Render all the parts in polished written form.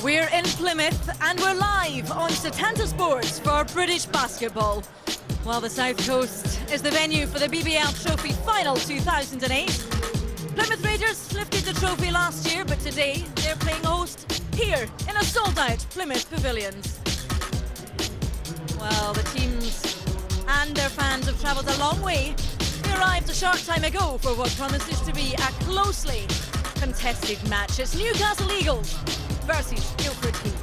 We're in Plymouth and we're live on Setanta Sports for British basketball. While the South Coast is the venue for the BBL Trophy Final 2008. Plymouth Raiders lifted the trophy last year, but today they're playing host here in a sold-out Plymouth Pavilions. Well, the teams and their fans have travelled a long way. They arrived a short time ago for what promises to be a closely contested match. It's Newcastle Eagles versus Guildford Heat.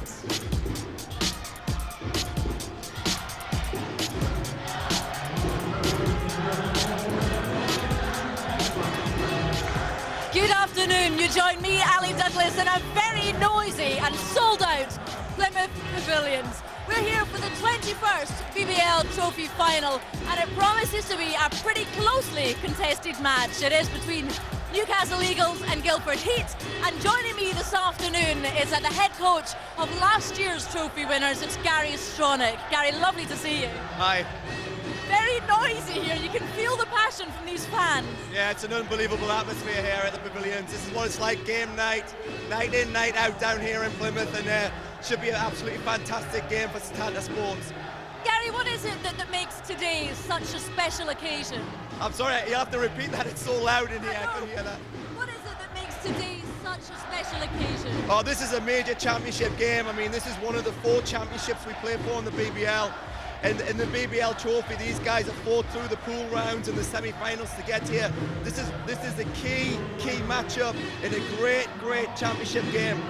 Good afternoon, you join me, Ali Douglas, in a very noisy and sold-out Plymouth Pavilions. We're here for the 21st BBL Trophy Final, and it promises to be a pretty closely contested match. It is between Newcastle Eagles and Guildford Heat, and joining me this afternoon is the head coach of last year's trophy winners. It's Gary Stronach. Gary, lovely to see you. Hi. Very noisy here. You can feel the passion from these fans. Yeah, it's an unbelievable atmosphere here at the Pavilions. This is what it's like game night in, night out down here in Plymouth, and should be an absolutely fantastic game for Setanta Sports. Gary, what is it that makes today such a special occasion? I'm sorry, you have to repeat that. It's so loud in here. I couldn't hear that. What is it that makes today such a special occasion? Oh, this is a major championship game. I mean, this is one of the 4 championships we play for in the BBL. And in the BBL Trophy, these guys have fought through the pool rounds and the semi-finals to get here. This is a key matchup in a great championship game.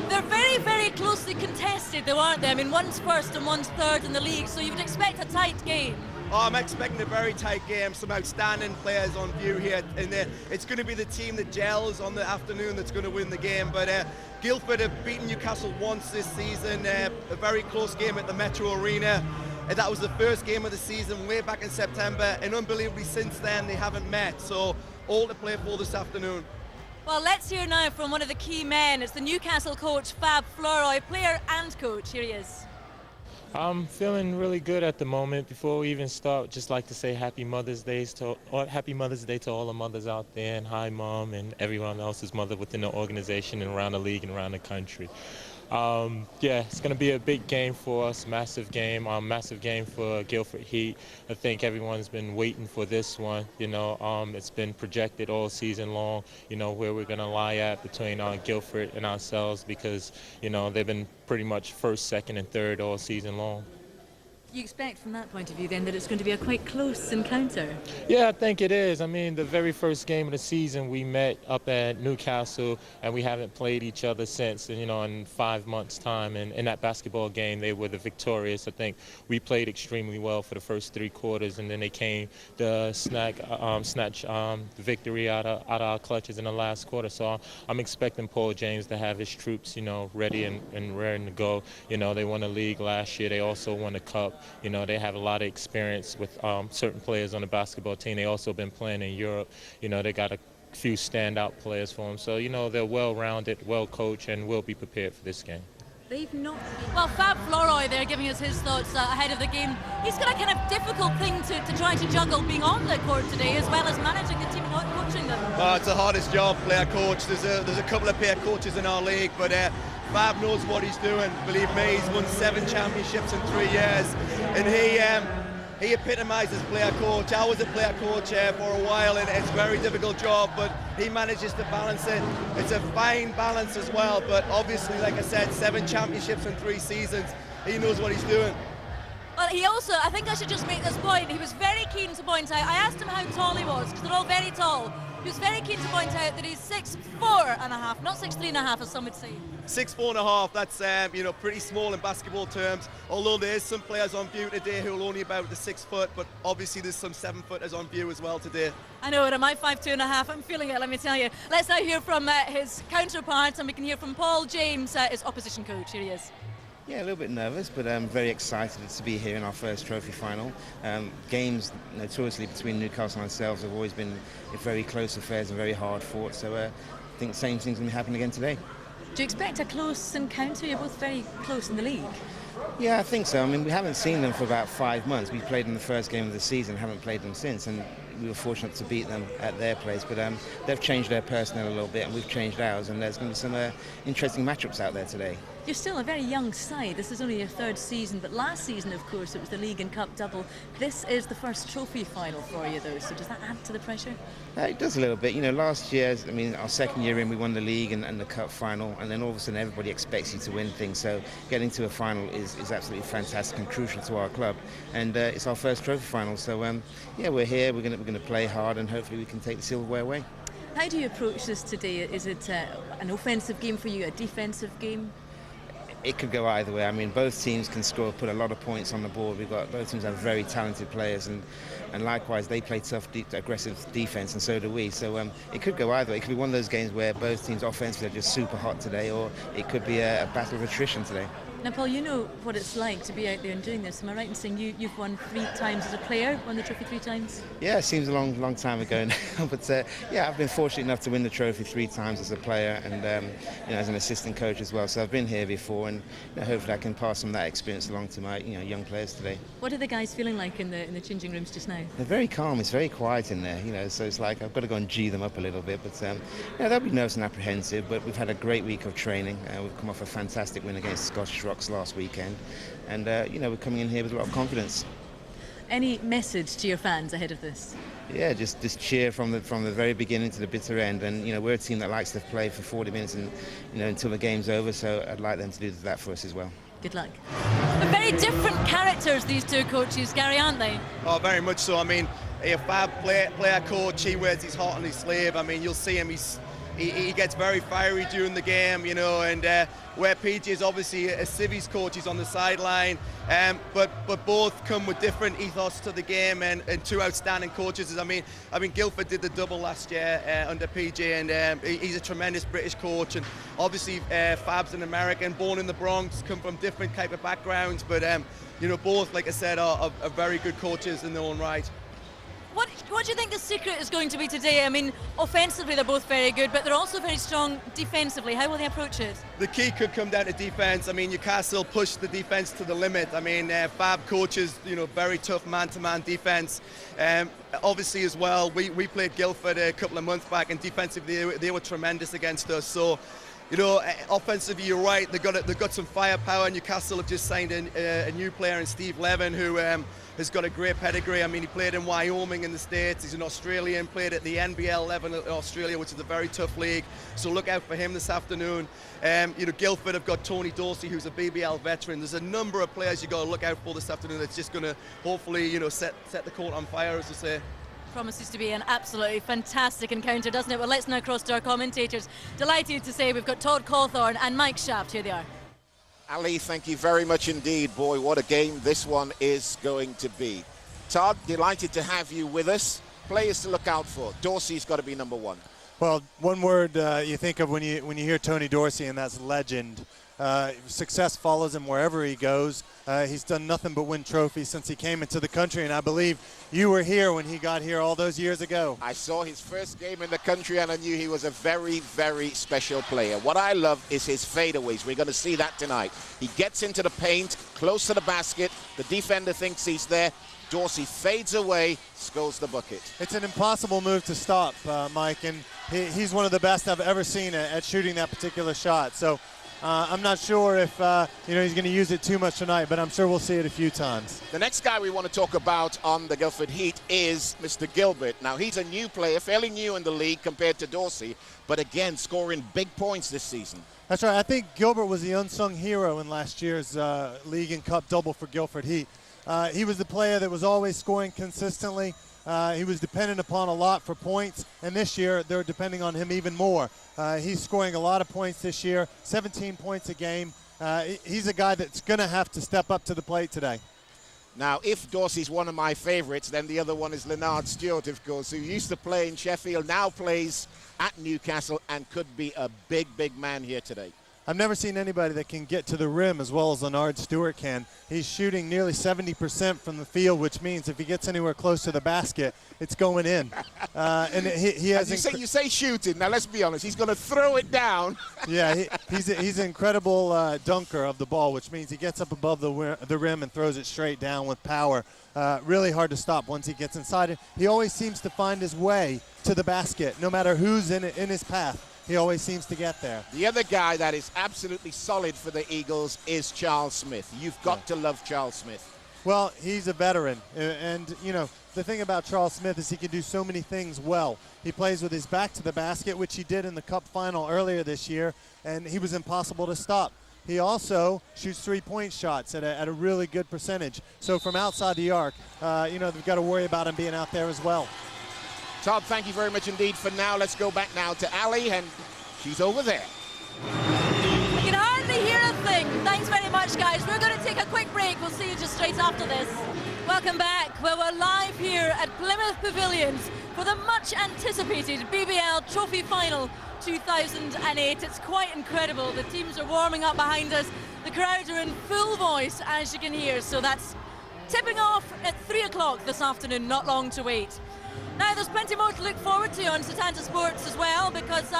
They're very, very closely contested, though, aren't they? I mean, one's first and one's third in the league, so you would expect a tight game. Oh, I'm expecting a very tight game, some outstanding players on view here, and it's going to be the team that gels on the afternoon that's going to win the game. But Guildford have beaten Newcastle once this season, a very close game at the Metro Arena. And that was the first game of the season way back in September, and unbelievably since then they haven't met, so all to play for this afternoon. Well, let's hear now from one of the key men. It's the Newcastle coach, Fab Floroy, player and coach. Here he is. I'm feeling really good at the moment. Before we even start, just like to say Happy Mother's Day to all the mothers out there, and hi Mom and everyone else's mother within the organization and around the league and around the country. Yeah, it's going to be a big game for us, massive game for Guildford Heat. I think everyone's been waiting for this one. You know, it's been projected all season long, you know, where we're going to lie at between Guildford and ourselves, because, you know, they've been pretty much first, second, and third all season long. You expect from that point of view then that it's going to be a quite close encounter? Yeah, I think it is. I mean, the very first game of the season we met up at Newcastle, and we haven't played each other since, you know, in 5 months' time. And in that basketball game, they were the victorious. I think we played extremely well for the first 3 quarters, and then they came to snatch the victory out of our clutches in the last quarter. So I'm expecting Paul James to have his troops, you know, ready and raring to go. You know, they won the league last year. They also won the cup. You know, they have a lot of experience with certain players on the basketball team. They also been playing in Europe. You know, they got a few standout players for them. So, you know, they're well-rounded, well-coached, and will be prepared for this game. They've not. Well, Fab Floroy there giving us his thoughts ahead of the game. He's got a kind of difficult thing to try to juggle being on the court today as well as managing the team and coaching them. Oh, it's the hardest job, player coach. There's a couple of player coaches in our league, but Fab knows what he's doing. Believe me, he's won 7 championships in 3 years, and he epitomises player coach. I was a player coach for a while, and it's a very difficult job, but he manages to balance it. It's a fine balance as well, but obviously, like I said, 7 championships in 3 seasons. He knows what he's doing. Well, he also, I think I should just make this point, he was very keen to point out, I asked him how tall he was, because they're all very tall. He was very keen to point out that he's 6'4.5", not 6'3.5", as some would say. 6'4.5", that's you know, pretty small in basketball terms, although there is some players on view today who are only about the 6 foot, but obviously there's some 7-footers on view as well today. I know, and at my 5'2.5", I'm feeling it, let me tell you. Let's now hear from his counterpart, and we can hear from Paul James, his opposition coach. Here he is. Yeah, a little bit nervous, but I'm very excited to be here in our first trophy final. Games notoriously between Newcastle and ourselves have always been very close affairs and very hard fought, so I think the same thing's going to happen again today. Do you expect a close encounter? You're both very close in the league. Yeah, I think so. I mean, we haven't seen them for about 5 months. We played in the first game of the season, haven't played them since, and we were fortunate to beat them at their place. But they've changed their personnel a little bit, and we've changed ours, and there's going to be some interesting matchups out there today. You're still a very young side. This is only your third season, but last season, of course, it was the League and Cup double. This is the first trophy final for you, though, so does that add to the pressure? It does a little bit. Last year, our second year in, we won the League and the Cup final, and then all of a sudden everybody expects you to win things, so getting to a final is absolutely fantastic and crucial to our club, and it's our first trophy final, so yeah, we're here, we're going to play hard, and hopefully we can take the silverware away. How do you approach this today? Is it an offensive game for you, a defensive game? It could go either way. Both teams can score, put a lot of points on the board. Both teams have very talented players, and likewise they play tough, aggressive defense, and so do we. So it could go either way. It could be one of those games where both teams offensively are just super hot today, or it could be a battle of attrition today. Now, Paul, you know what it's like to be out there and doing this. Am I right in saying you've won 3 times as a player, won the trophy 3 times? Yeah, it seems a long time ago now. But yeah, I've been fortunate enough to win the trophy 3 times as a player, and as an assistant coach as well. So I've been here before, and hopefully I can pass some of that experience along to my young players today. What are the guys feeling like in the changing rooms just now? They're very calm. It's very quiet in there. So it's like I've got to go and G them up a little bit. But they'll be nervous and apprehensive. But we've had a great week of training. We've come off a fantastic win against Scottish Rocks last weekend. And we're coming in here with a lot of confidence. Any message to your fans ahead of this? Yeah, just cheer from the very beginning to the bitter end. And we're a team that likes to play for 40 minutes and until the game's over. So I'd like them to do that for us as well. Good luck. But very different characters, these 2 coaches, Gary, aren't they? Oh, very much so. A Fab player coach, he wears his heart on his sleeve. You'll see him. He gets very fiery during the game, and where PJ is obviously a civvies coach, he's on the sideline, but both come with different ethos to the game, and 2 outstanding coaches. Guildford did the double last year under PJ, and he's a tremendous British coach, and obviously Fab's an American, born in the Bronx, come from different type of backgrounds, but both, like I said, are very good coaches in their own right. What do you think the secret is going to be today? Offensively they're both very good, but they're also very strong defensively. How will they approach it? The key could come down to defense. Newcastle pushed the defense to the limit. Fab coaches, very tough man-to-man defense. Obviously as well, we played Guildford a couple of months back, and defensively they were tremendous against us. So, offensively, you're right. They've got some firepower. Newcastle have just signed a new player in Steve Levin, who has got a great pedigree. He played in Wyoming in the States. He's an Australian, played at the NBL level in Australia, which is a very tough league. So look out for him this afternoon. Guildford have got Tony Dorsey, who's a BBL veteran. There's a number of players you've got to look out for this afternoon that's just going to hopefully, set the court on fire, as they say. Promises to be an absolutely fantastic encounter, doesn't it? Well, let's now cross to our commentators. Delighted to say we've got Todd Cawthorne and Mike Shaft. Here they are. Ali, thank you very much indeed. Boy, what a game this one is going to be. Todd, delighted to have you with us. Players to look out for. Dorsey's got to be number 1. Well, one word you think of when you hear Tony Dorsey, and that's legend. Success follows him wherever he goes. He's done nothing but win trophies since he came into the country, and I believe you were here when he got here all those years ago. I saw his first game in the country, and I knew he was a very, very special player. What I love is his fadeaways. We're going to see that tonight. He gets into the paint, close to the basket. The defender thinks he's there. Dorsey fades away, scores the bucket. It's an impossible move to stop, Mike, and he's one of the best I've ever seen at shooting that particular shot. So I'm not sure if he's going to use it too much tonight, but I'm sure we'll see it a few times. The next guy we want to talk about on the Guildford Heat is Mr. Gilbert. Now, he's a new player, fairly new in the league compared to Dorsey, but again, scoring big points this season. That's right. I think Gilbert was the unsung hero in last year's League and Cup double for Guildford Heat. He was the player that was always scoring consistently. He was dependent upon a lot for points, and this year they're depending on him even more. He's scoring a lot of points this year, 17 points a game. He's a guy that's going to have to step up to the plate today. Now, if Dorsey's one of my favorites, then the other one is Leonard Stewart, of course, who used to play in Sheffield, now plays at Newcastle, and could be a big, big man here today. I've never seen anybody that can get to the rim as well as Leonard Stewart can. He's shooting nearly 70% from the field, which means if he gets anywhere close to the basket, it's going in. And he has. You say shooting. Now let's be honest. He's going to throw it down. Yeah, he's an incredible dunker of the ball, which means he gets up above the rim and throws it straight down with power. Really hard to stop once he gets inside it. He always seems to find his way to the basket, no matter who's in his path. He always seems to get there. The other guy that is absolutely solid for the Eagles is Charles Smith. You've got to love Charles Smith. Well, he's a veteran, and you know, the thing about Charles Smith is he can do so many things well. He plays with his back to the basket, which he did in the Cup final earlier this year, and he was impossible to stop. He also shoots three-point shots at a really good percentage. So from outside the arc, you know, they've got to worry about him being out there as well. Todd, thank you very much indeed for now. Let's go back now to Ali, and she's over there. I can hardly hear a thing. Thanks very much, guys. We're going to take a quick break. We'll see you just straight after this. Welcome back. Well, we're live here at Plymouth Pavilions for the much-anticipated BBL Trophy Final 2008. It's quite incredible. The teams are warming up behind us. The crowds are in full voice, as you can hear. So that's tipping off at 3 o'clock this afternoon. Not long to wait. Now, there's plenty more to look forward to on Setanta Sports as well, because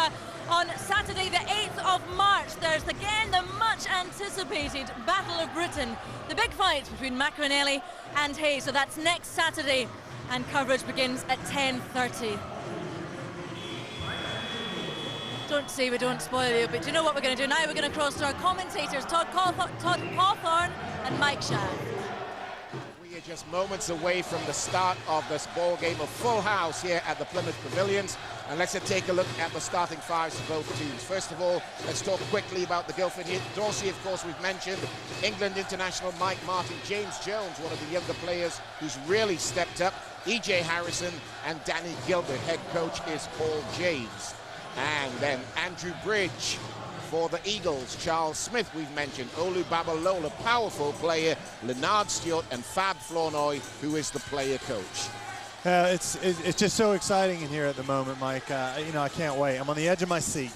on Saturday, the 8th of March, there's again the much-anticipated Battle of Britain, the big fight between Macronelli and Hayes. So that's next Saturday, and coverage begins at 10:30. Don't say we don't spoil you, but do you know what we're going to do now? We're going to cross to our commentators, Todd Cawthorne and Mike Shand. We are just moments away from the start of this ball game, a full house here at the Plymouth Pavilions. And let's take a look at the starting fives for both teams. First of all, let's talk quickly about the Guildford here. Dorsey, of course, we've mentioned. England international Mike Martin, James Jones, one of the younger players who's really stepped up. E.J. Harrison and Danny Gilbert. Head coach is Paul James. And then Andrew Bridge for the Eagles. Charles Smith, we've mentioned. Olu Babalola, powerful player. Leonard Stewart and Fab Flournoy, who is the player coach. It's just so exciting in here at the moment, Mike. You know, I can't wait. I'm on the edge of my seat.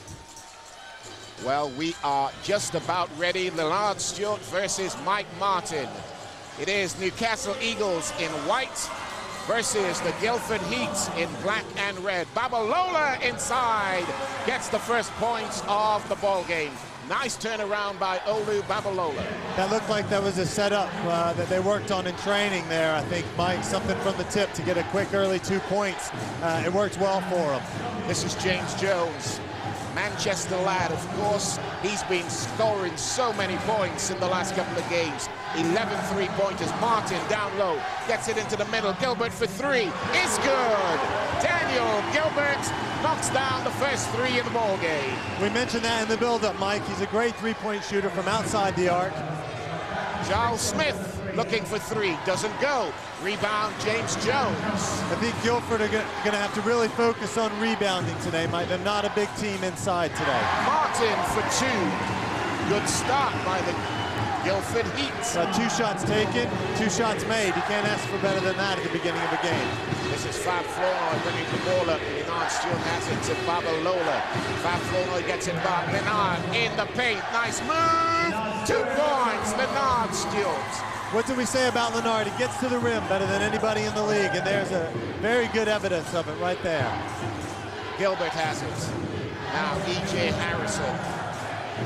Well, we are just about ready. Leonard Stewart versus Mike Martin. It is Newcastle Eagles in white versus the Guildford Heat in black and red. Babalola inside gets the first points of the ball game. Nice turnaround by Olu Babalola. That looked like that was a setup that they worked on in training there, I think, Mike. Something from the tip to get a quick early 2 points. It worked well for him. This is James Jones, Manchester lad, of course. He's been scoring so many points in the last couple of games. 11 three-pointers. Martin down low, gets it into the middle. Gilbert for three is good. Daniel Gilbert knocks down the first three in the ball game. We mentioned that in the build-up, Mike. He's a great three-point shooter from outside the arc. Charles Smith looking for three, doesn't go. Rebound, James Jones. I think Guildford are going to have to really focus on rebounding today, Mike. They're not a big team inside today. Martin for two. Good start by the Guildford Heat. 2 shots taken, 2 shots made. You can't ask for better than that at the beginning of a game. This is Fab Flournoy bringing the ball up. Leonard Stewart has it to Babalola. Fab Flournoy gets it back. Leonard in the paint. Nice move. 2 points. Leonard Stewart. What do we say about Leonard? He gets to the rim better than anybody in the league, and there's a very good evidence of it right there. Gilbert has it. Now E.J. Harrison.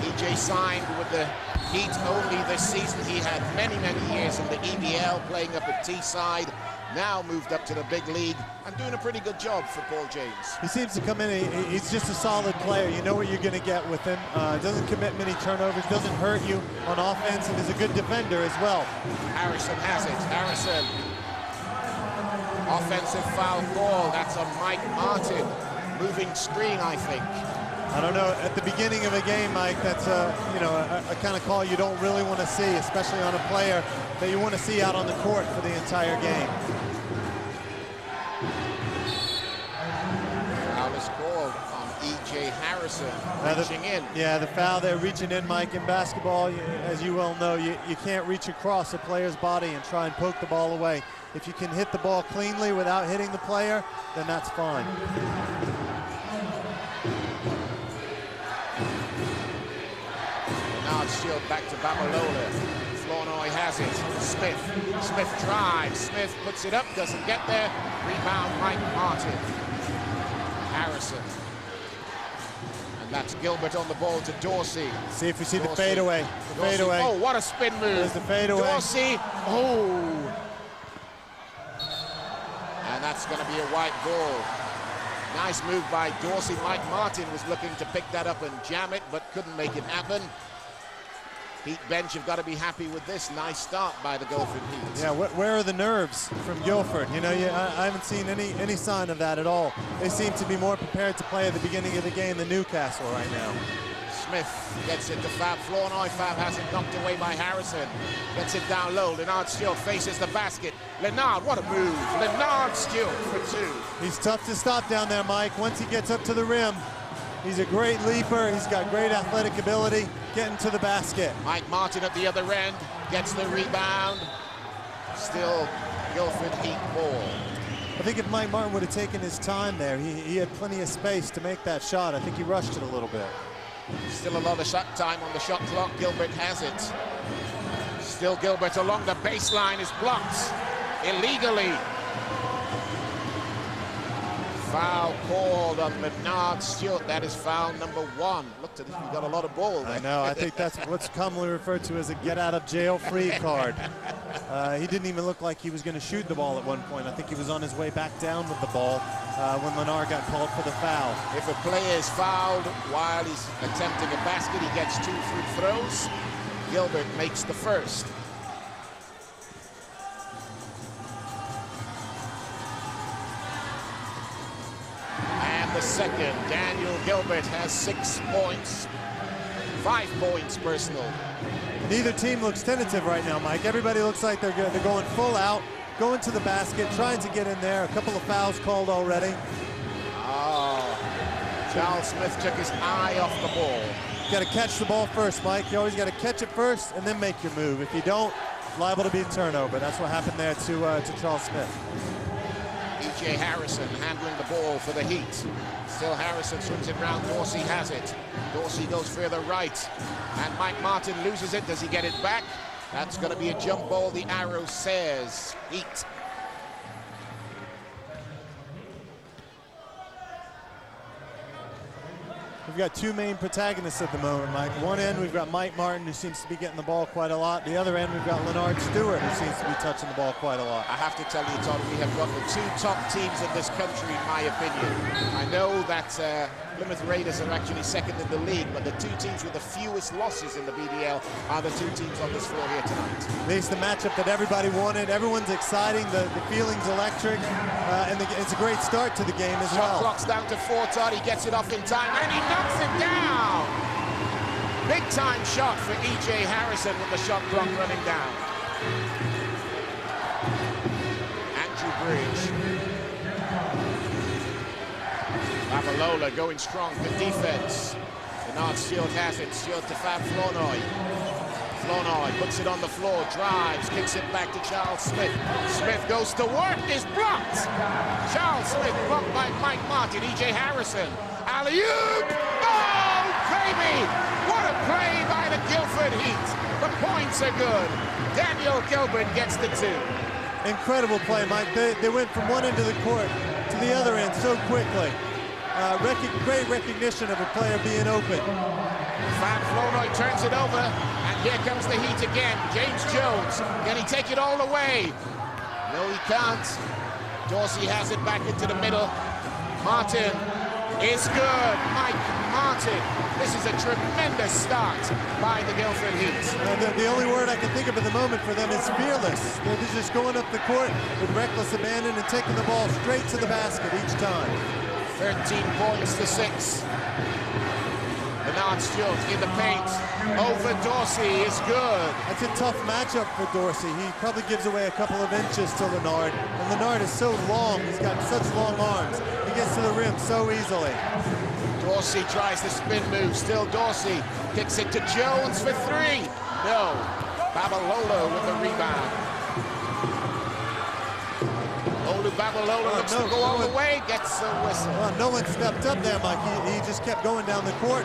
E.J. signed with the Heat only this season. He had many years in the EBL playing up at Teesside. Now moved up to the big league and doing a pretty good job for Paul James. He seems to come in, he's just a solid player. You know what you're going to get with him. Doesn't commit many turnovers, doesn't hurt you on offense, and is a good defender as well. Harrison has it. Harrison. Offensive foul call. That's on Mike Martin. Moving screen, I think. I don't know. At the beginning of a game, Mike, that's a kind of call you don't really want to see, especially on a player that you want to see out on the court for the entire game. Foul is called on E.J. Harrison, reaching in. Yeah, the foul there, reaching in, Mike. In basketball, as you well know, you can't reach across a player's body and try and poke the ball away. If you can hit the ball cleanly without hitting the player, then that's fine. Bernard Shield back to Babalola. Flournoy has it. Smith drives. Smith puts it up, doesn't get there. Rebound, Mike Martin. Harrison. And that's Gilbert on the ball to Dorsey. See if we see the fadeaway. The fadeaway. Oh, what a spin move. There's the fadeaway. Dorsey. Oh. And that's going to be a white ball. Nice move by Dorsey. Mike Martin was looking to pick that up and jam it, but couldn't make it happen. Heat bench have got to be happy with this. Nice start by the Guildford Heat. Yeah, where are the nerves from Guildford? You know, I haven't seen any sign of that at all. They seem to be more prepared to play at the beginning of the game than Newcastle right now. Smith gets it to Fab. Flournoy. Fab has it knocked away by Harrison. Gets it down low. Leonard Stewart faces the basket. Leonard, what a move. Leonard Stewart for two. He's tough to stop down there, Mike. Once he gets up to the rim, he's a great leaper. He's got great athletic ability getting to the basket. Mike Martin at the other end gets the rebound. Still Guildford Heat ball. I think if Mike Martin would have taken his time there, he had plenty of space to make that shot. I think he rushed it a little bit. Still a lot of shot time on the shot clock. Gilbert has it. Still Gilbert along the baseline is blocked illegally. Foul called on Bernard Stewart. That is foul number 1. Looked at it, we got a lot of ball there. I know, I think that's what's commonly referred to as a get out of jail free card. He didn't even look like he was going to shoot the ball at one point. I think he was on his way back down with the ball when Leonard got called for the foul. If a player is fouled while he's attempting a basket, he gets 2 free throws. Gilbert makes the first. And the second. Daniel Gilbert has 6 points. 5 points personal. Neither team looks tentative right now, Mike. Everybody looks like they're going full out, going to the basket, trying to get in there. A couple of fouls called already. Oh, Charles Smith took his eye off the ball. You got to catch the ball first, Mike. You always got to catch it first and then make your move. If you don't, it's liable to be a turnover. That's what happened there to Charles Smith. E.J. Harrison handling the ball for the Heat. Still Harrison swings it round. Dorsey has it. Dorsey goes further right. And Mike Martin loses it. Does he get it back? That's going to be a jump ball, the arrow says. Heat. We've got 2 main protagonists at the moment, Mike. One end, we've got Mike Martin, who seems to be getting the ball quite a lot. The other end, we've got Leonard Stewart, who seems to be touching the ball quite a lot. I have to tell you, Todd, we have got the 2 top teams in this country, in my opinion. I know that Plymouth Raiders are actually second in the league, but the 2 teams with the fewest losses in the BBL are the 2 teams on this floor here tonight. It's the matchup that everybody wanted. Everyone's exciting. The feeling's electric, and it's a great start to the game as well. Shot clock's down to 4, Todd. He gets it off in time, and he knocks it down. Big time shot for E.J. Harrison with the shot clock running down. Andrew Bridge. Babalola going strong for defense. Bernard Stewart has it. Stewart to Fab Flournoy. Flournoy puts it on the floor, drives, kicks it back to Charles Smith. Smith goes to work, is blocked. Charles Smith blocked by Mike Martin. E.J. Harrison. Alley-oop! Oh, baby! What a play by the Guildford Heat. The points are good. Daniel Gilbert gets the 2. Incredible play, Mike. They went from one end of the court to the other end so quickly. Great recognition of a player being open. Fab Flournoy turns it over, and here comes the Heat again. James Jones, can he take it all the way? No, he can't. Dorsey has it back into the middle. Martin is good. Mike Martin. This is a tremendous start by the Guildford Heat. The only word I can think of at the moment for them is fearless. They're just going up the court with reckless abandon and taking the ball straight to the basket each time. 13 points to 6. Bernard Stewart in the paint. Over Dorsey is good. That's a tough matchup for Dorsey. He probably gives away a couple of inches to Leonard. And Leonard is so long. He's got such long arms. He gets to the rim so easily. Dorsey tries the spin move. Still Dorsey kicks it to Jones for 3. No. Babalola with the rebound. Olu Babalola looks to go all the way, gets a whistle. Well, no one stepped up there, Mike. He just kept going down the court.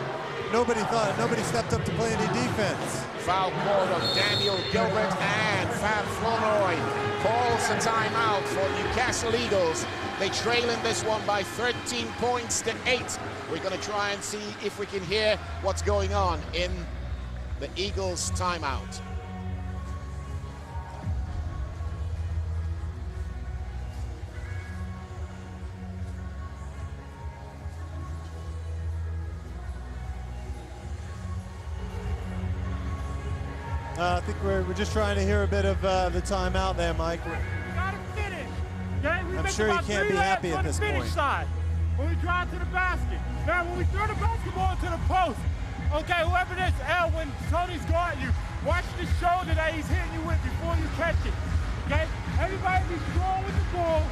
nobody stepped up to play any defense. Foul called on Daniel Gilbert, and Fab Flournoy calls a timeout for Newcastle Eagles. They trail in this one by 13 points to 8. We're going to try and see if we can hear what's going on in the Eagles' timeout. I think we're just trying to hear a bit of the timeout there, Mike. Gotta finish. Okay? I'm sure you can't be happy at this point. Side, when we drive to the basket. Now, when we throw the basketball to the post, okay, whoever it is, L, when Tony's guarding you, watch the shoulder that he's hitting you with before you catch it. Okay? Everybody be strong with the ball.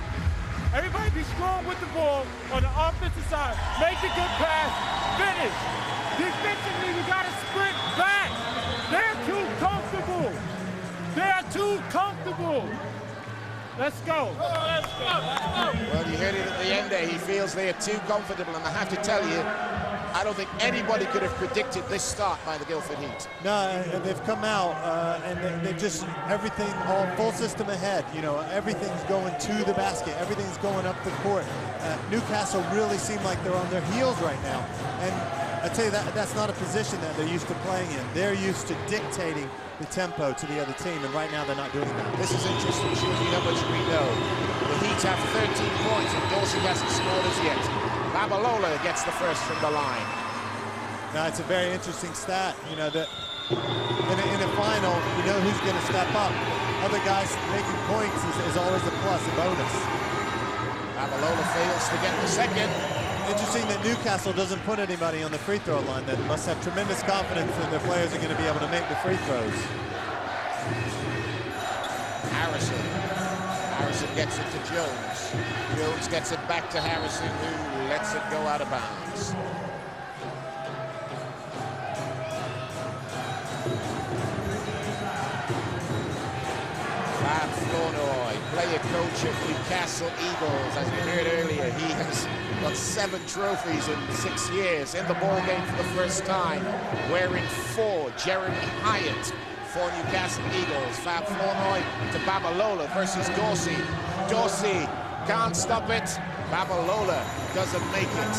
Everybody be strong with the ball on the offensive side. Make the good pass. Finish. Defensively, we gotta sprint back. They're too comfortable. They're too comfortable. Let's go. Let's go. Well, you heard it at the end there. He feels they are too comfortable, and I have to tell you, I don't think anybody could have predicted this start by the Guildford Heat. No, they've come out and they've just everything all full system ahead. You know, everything's going to the basket. Everything's going up the court. Newcastle really seem like they're on their heels right now, and I tell you that's not a position that they're used to playing in. They're used to dictating the tempo to the other team, and right now they're not doing that. This is interesting, shows you how much we know. The Heat have 13 points, and Dorsey hasn't scored as yet. Babalola gets the first from the line. Now, it's a very interesting stat. You know, that in a final, you know who's going to step up. Other guys making points is always a plus, a bonus. Babalola fails to get the second. Interesting that Newcastle doesn't put anybody on the free throw line. That must have tremendous confidence that their players are going to be able to make the free throws. Harrison gets it to Jones. Jones gets it back to Harrison, who lets it go out of bounds. Fab Flournoy, player coach of Newcastle Eagles. As we heard earlier, he has got 7 trophies in 6 years. In the ball game for the first time, wearing 4. Jeremy Hyatt for Newcastle Eagles. Fab Flournoy to Babalola versus Dorsey. Dorsey can't stop it. Babalola doesn't make it.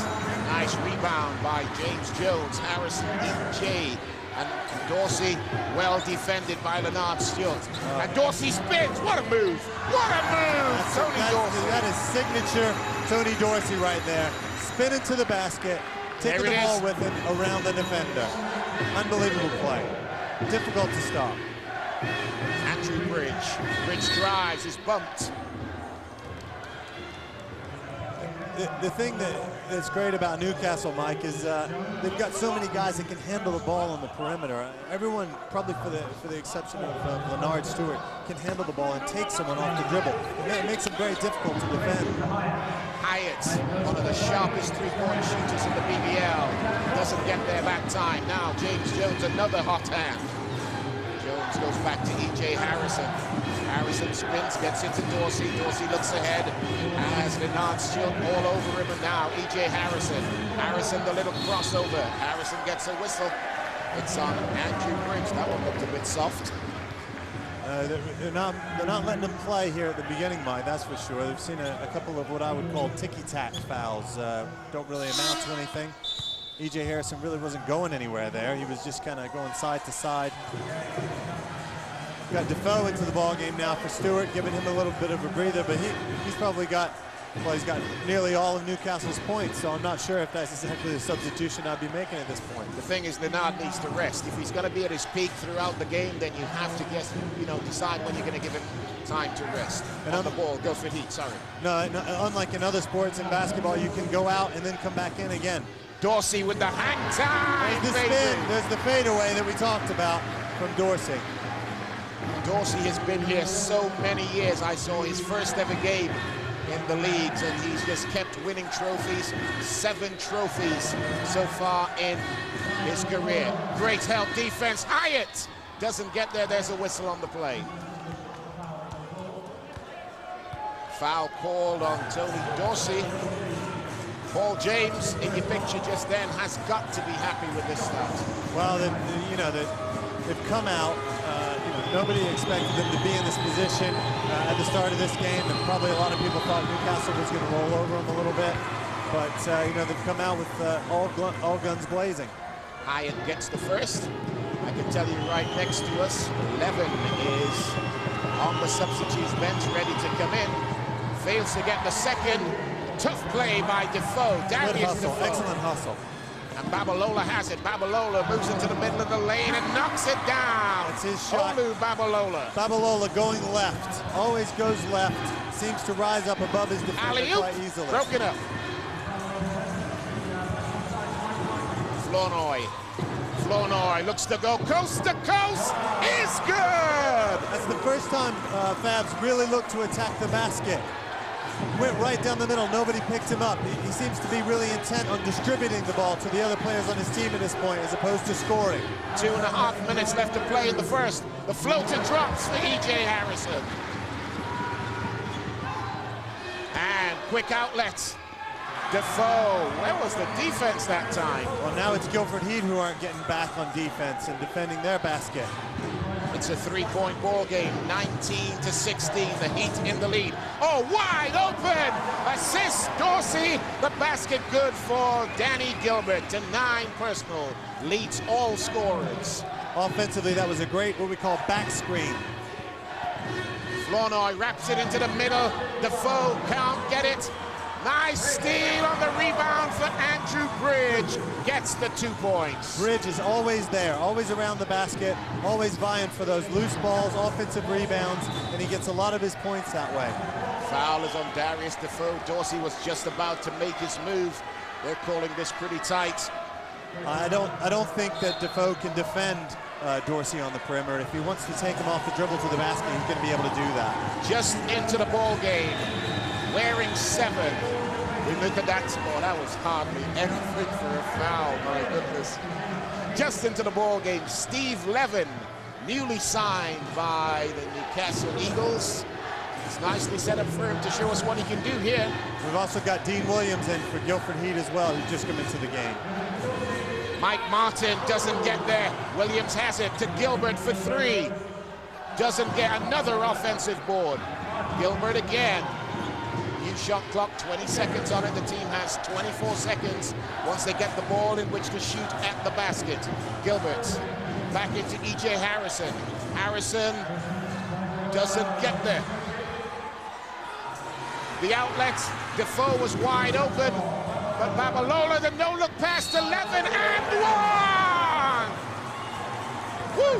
Nice rebound by James Jones. Harrison E.J. and Dorsey well defended by Leonard Stewart. And Dorsey spins. What a move! What a move! Tony Dorsey. That is signature Tony Dorsey right there. Spinning to the basket, taking the ball with him around the defender. Unbelievable play. Difficult to stop. Andrew Bridge. Bridge drives, is bumped. The thing that's great about Newcastle, Mike, is they've got so many guys that can handle the ball on the perimeter. Everyone, probably for the exception of Leonard Stewart, can handle the ball and take someone off the dribble. It makes them very difficult to defend. Hyatt, one of the sharpest three-point shooters in the BBL, doesn't get there that time. Now James Jones, another hot hand. Jones goes back to E.J. Harrison. Harrison spins, gets into Dorsey. Dorsey looks ahead as Leonard Stewart all over him, and now E.J. Harrison. Harrison, the little crossover. Harrison gets a whistle. It's on Andrew Bridge. That one looked a bit soft. They're not letting them play here at the beginning, Mike, that's for sure. They've seen a couple of what I would call ticky-tack fouls. Don't really amount to anything. E.J. Harrison really wasn't going anywhere there. He was just kind of going side to side. Got Defoe into the ball game now for Stewart, giving him a little bit of a breather, but he's probably got, well, he's got nearly all of Newcastle's points, so I'm not sure if that's exactly the substitution I'd be making at this point. The thing is, Leonard needs to rest. If he's going to be at his peak throughout the game, then you have to guess, decide when you're going to give him time to rest. And on the ball, Guildford Heat, sorry. No, unlike in other sports in basketball, you can go out and then come back in again. Dorsey with the hang time. There's the spin, there's the fadeaway that we talked about from Dorsey. Dorsey has been here so many years. I saw his first ever game in the leagues, and he's just kept winning trophies. 7 trophies so far in his career. Great help defense. Hyatt doesn't get there. There's a whistle on the play. Foul called on Tony Dorsey. Paul James, in your picture just then, has got to be happy with this start. Well, they've come out. Nobody expected them to be in this position at the start of this game, and probably a lot of people thought Newcastle was going to roll over them a little bit. But they've come out with all guns blazing. Hyatt gets the first. I can tell you right next to us, 11 is on the substitutes bench, ready to come in. Fails to get the second. Tough play by Defoe. Good hustle, Defoe. excellent hustle. And Babalola has it. Babalola moves into the middle of the lane and knocks it down. That's his shot. Olu Babalola. Babalola going left. Always goes left. Seems to rise up above his defender quite easily. Broken up. Flournoy looks to go coast to coast. Is good. That's the first time Fabs really looked to attack the basket. Went right down the middle. Nobody picked him up. He seems to be really intent on distributing the ball to the other players on his team at this point, as opposed to scoring. 2.5 minutes left to play in the first. The floater drops for E.J. Harrison. And quick outlets. Defoe. Where was the defense that time? Well, now it's Guildford Heat who aren't getting back on defense and defending their basket. It's a 3-point ball game, 19-16. The Heat in the lead. Oh, wide open! Assist Dorsey. The basket good for Danny Gilbert. To 9 personal. Leads all scorers. Offensively, that was a great, what we call, back screen. Flournoy wraps it into the middle. Defoe can't get it. Nice steal on the rebound for Andrew Bridge. Gets the 2 points. Bridge is always there, always around the basket, always vying for those loose balls, offensive rebounds, and he gets a lot of his points that way. Foul is on Darius Defoe. Dorsey was just about to make his move. They're calling this pretty tight. I don't think that Defoe can defend Dorsey on the perimeter. If he wants to take him off the dribble to the basket, he's going to be able to do that. Just into the ball game. Wearing 7. We look at that. Oh, that was hardly anything for a foul, my goodness. Just into the ball game, Steve Levin, newly signed by the Newcastle Eagles. It's nicely set up for him to show us what he can do here. We've also got Dean Williams in for Guildford Heat as well, who's just come into the game. Mike Martin doesn't get there. Williams has it to Gilbert for 3. Doesn't get another offensive board. Gilbert again. Shot clock, 20 seconds on it. The team has 24 seconds once they get the ball in which to shoot at the basket. Gilbert back into E.J. Harrison. Harrison doesn't get there. The outlet, Defoe was wide open, but Babalola, the no-look pass to Levin, and 1! Woo!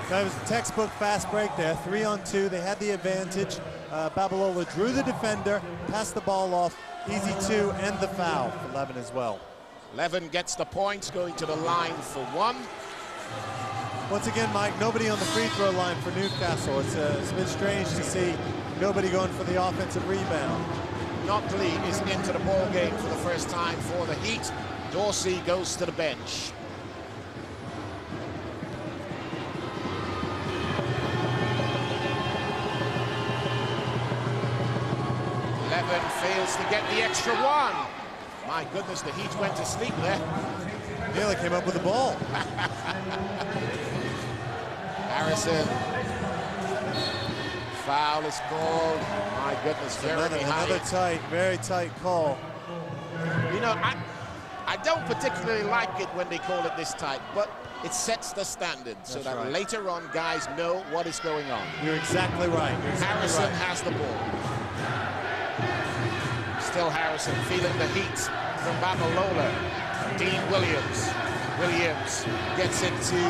That was a textbook fast break there, 3-on-2. They had the advantage. Babalola drew the defender, passed the ball off, easy 2, and the foul for Levin as well. Levin gets the points, going to the line for 1. Once again, Mike, nobody on the free throw line for Newcastle. It's a bit strange to see nobody going for the offensive rebound. Knockley is into the ball game for the first time for the Heat. Dorsey goes to the bench. Levin fails to get the extra 1. My goodness, the Heat went to sleep there. Nearly came up with the ball. Harrison. Foul is called. My goodness, another very tight call. You know, I don't particularly like it when they call it this tight, but it sets the standard so that later on guys know what is going on. You're exactly right. Harrison has the ball. Still Harrison feeling the heat from Babalola. Dean Williams. Williams gets it to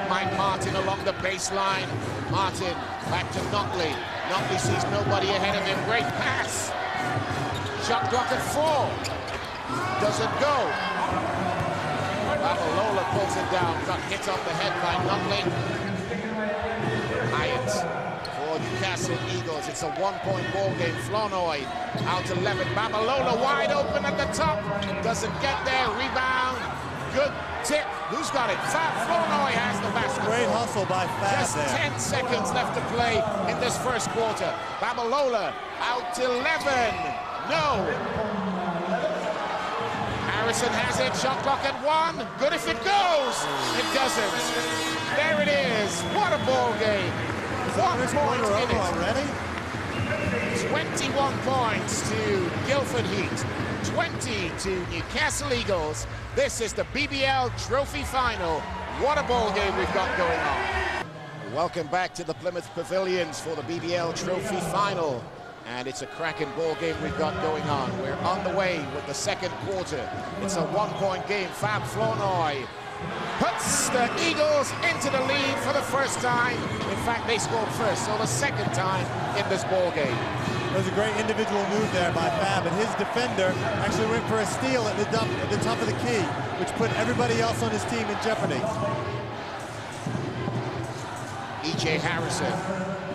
Mike Martin along the baseline. Martin back to Knockley. Knockley sees nobody ahead of him. Great pass. Shot clock at 4. Doesn't go. Babalola pulls it down. Got hit on the head by Knockley. Hyatt. Newcastle Eagles. It's a 1-point ball game. Flournoy out to Levin. Babalola wide open at the top. Doesn't get there. Rebound. Good tip. Who's got it? Fab Flournoy has the basket. Great hustle by Fab. Just 10 seconds left to play in this first quarter. Babalola out to Levin. No. Harrison has it, shot clock at 1. Good if it goes. It doesn't. There it is. What a ball game. 1 point in it. Already? 21 points to Guildford Heat, 20 to Newcastle Eagles. This is the BBL Trophy Final. What a ball game we've got going on. Welcome back to the Plymouth Pavilions for the BBL Trophy Final. And it's a cracking ball game we've got going on. We're on the way with the second quarter. It's a 1-point game. Fab Flournoy puts the Eagles into the lead for the first time. In fact, they scored first, so the second time in this ball game. It was a great individual move there by Fab, and his defender actually went for a steal at the top of the key, which put everybody else on his team in jeopardy. E.J. Harrison.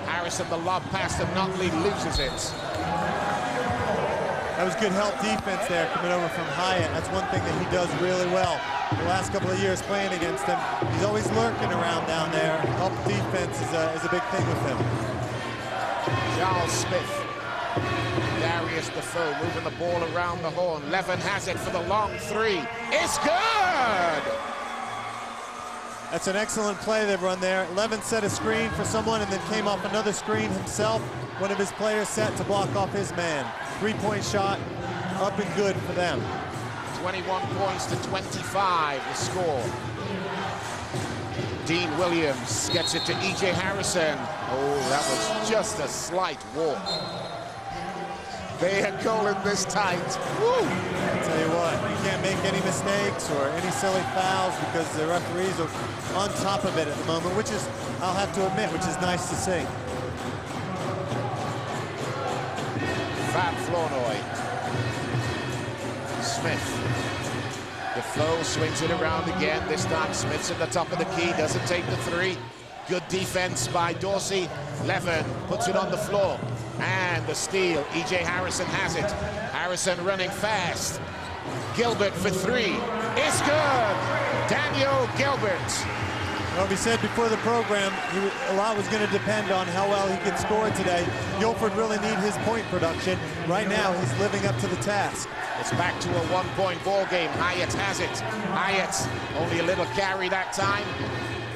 Harrison, the lob pass to Notley, loses it. That was good help defense there coming over from Hyatt. That's one thing that he does really well. The last couple of years playing against him, he's always lurking around down there. Help defense is a big thing with him. Charles Smith. Darius Defoe moving the ball around the horn. Levin has it for the long 3. It's good! That's an excellent play they've run there. Levin set a screen for someone and then came off another screen himself. One of his players set to block off his man. 3-point shot, up and good for them. 21 points to 25, the score. Dean Williams gets it to E.J. Harrison. Oh, that was just a slight walk. They are calling this tight. Woo! I'll tell you what, you can't make any mistakes or any silly fouls because the referees are on top of it at the moment, which is, I'll have to admit, which is nice to see. Fab Flournoy. Smith. Defoe swings it around again. This time Smith's at the top of the key, doesn't take the 3. Good defense by Dorsey. Levin puts it on the floor. And the steal, E.J. Harrison has it. Harrison running fast. Gilbert for 3. It's good! Daniel Gilbert. Well, we said before the program, a lot was going to depend on how well he could score today. Guildford really need his point production. Right now, he's living up to the task. It's back to a 1-point ball game. Hyatt has it. Hyatt, only a little carry that time.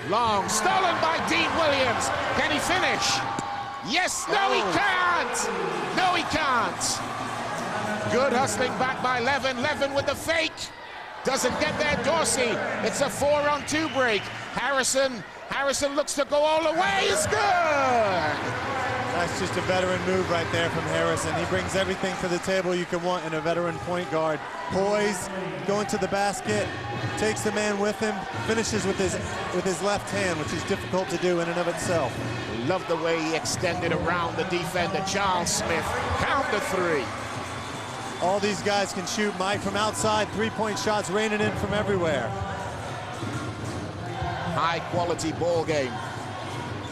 Long, stolen by Dean Williams. Can he finish? Yes, no, he can't. No, he can't. Good hustling back by Levin. Levin with the fake. Doesn't get there, Dorsey. It's a 4-on-2 break. Harrison looks to go all the way. It's good. That's just a veteran move right there from Harrison. He brings everything to the table you can want in a veteran point guard. Poise, going to the basket, takes the man with him, finishes with his left hand, which is difficult to do in and of itself. Love the way he extended around the defender, Charles Smith. Count the 3. All these guys can shoot, Mike, from outside. 3-point shots raining in from everywhere. High quality ball game.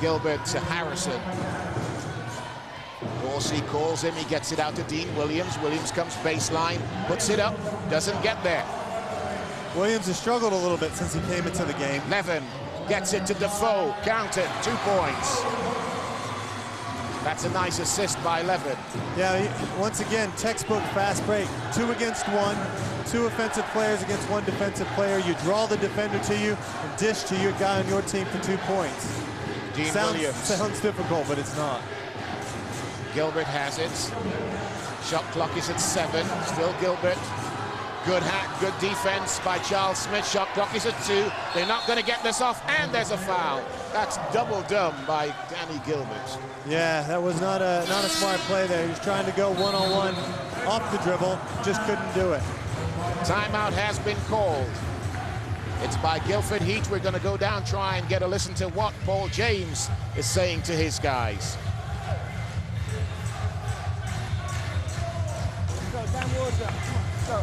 Gilbert to Harrison. Dorsey calls him, he gets it out to Dean Williams. Williams comes baseline, puts it up, doesn't get there. Williams has struggled a little bit since he came into the game. Levin gets it to Defoe, count it, 2 points. That's a nice assist by Levin. Yeah, once again, textbook fast break. 2 against 1, 2 offensive players against 1 defensive player. You draw the defender to you and dish to your guy on your team for 2 points. Dean Williams. Sounds difficult, but it's not. Gilbert has it. Shot clock is at 7. Still Gilbert. Good hack, good defense by Charles Smith. Shot clock is at 2. They're not going to get this off, and there's a foul. That's double done by Danny Gilbert. Yeah, that was not a smart play there. He was trying to go one-on-one off the dribble, just couldn't do it. Timeout has been called. It's by Guildford Heat. We're going to go down, try and get a listen to what Paul James is saying to his guys. So,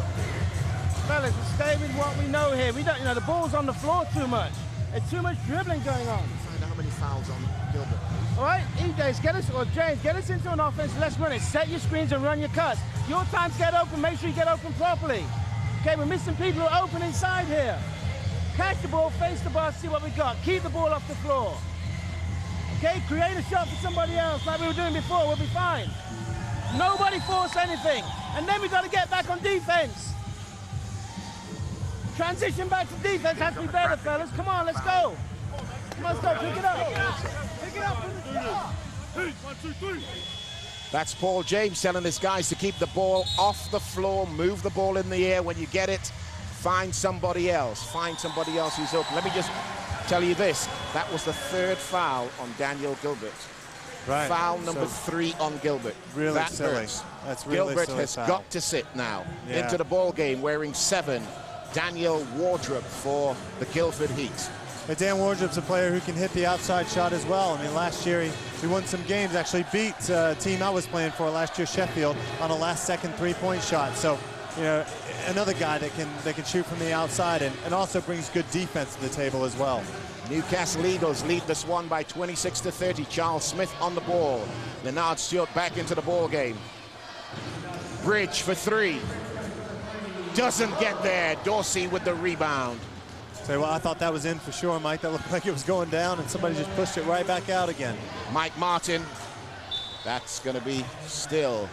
fellas, let's stay with what we know here. We don't, the ball's on the floor too much. There's too much dribbling going on. Find out how many fouls on Gilbert. All right, E-Days, James, get us into an offense. Let's run it. Set your screens and run your cuts. Your time to get open. Make sure you get open properly. Okay, we're missing people who are open inside here. Catch the ball, face the bar, see what we got. Keep the ball off the floor. Okay, create a shot for somebody else like we were doing before. We'll be fine. Nobody force anything. And then we've got to get back on defense. Transition back to defense has to be better, fellas. Come on, let's go. Come on, let's go. Pick it up. Pick it up from the top. 1, 2, 3. That's Paul James telling his guys to keep the ball off the floor, move the ball in the air. When you get it, find somebody else. Find somebody else who's open. Let me just tell you this. That was the 3rd foul on Daniel Gilbert. Right. Foul number 3 on Gilbert. Really that silly. hurts. That's really Gilbert silly has foul. got to sit now into the ball game wearing 7. Daniel Wardrop for the Guildford Heat. Dan Wardrop's a player who can hit the outside shot as well. I mean, last year he won some games, actually beat a team I was playing for last year, Sheffield, on a last-second three-point shot. So, you know, another guy that can shoot from the outside and also brings good defense to the table as well. Newcastle Eagles lead this one by 26-30. Charles Smith on the ball. Leonard Stewart back into the ball game. Bridge for 3. Doesn't get there. Dorsey with the rebound. So, well, I thought that was in for sure, Mike. That looked like it was going down, and somebody just pushed it right back out again. Mike Martin. That's going to be still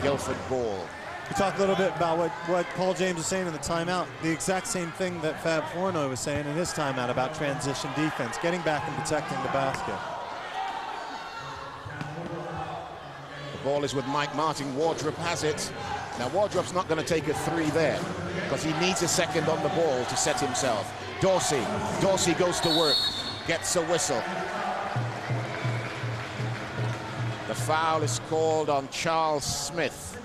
Guildford ball. We talked a little bit about what Paul James was saying in the timeout. The exact same thing that Fab Flournoy was saying in his timeout about transition defense, getting back and protecting the basket. The ball is with Mike Martin. Wardrop has it. Now, Wardrop's not going to take a 3 there because he needs a second on the ball to set himself. Dorsey. Dorsey goes to work. Gets a whistle. The foul is called on Charles Smith.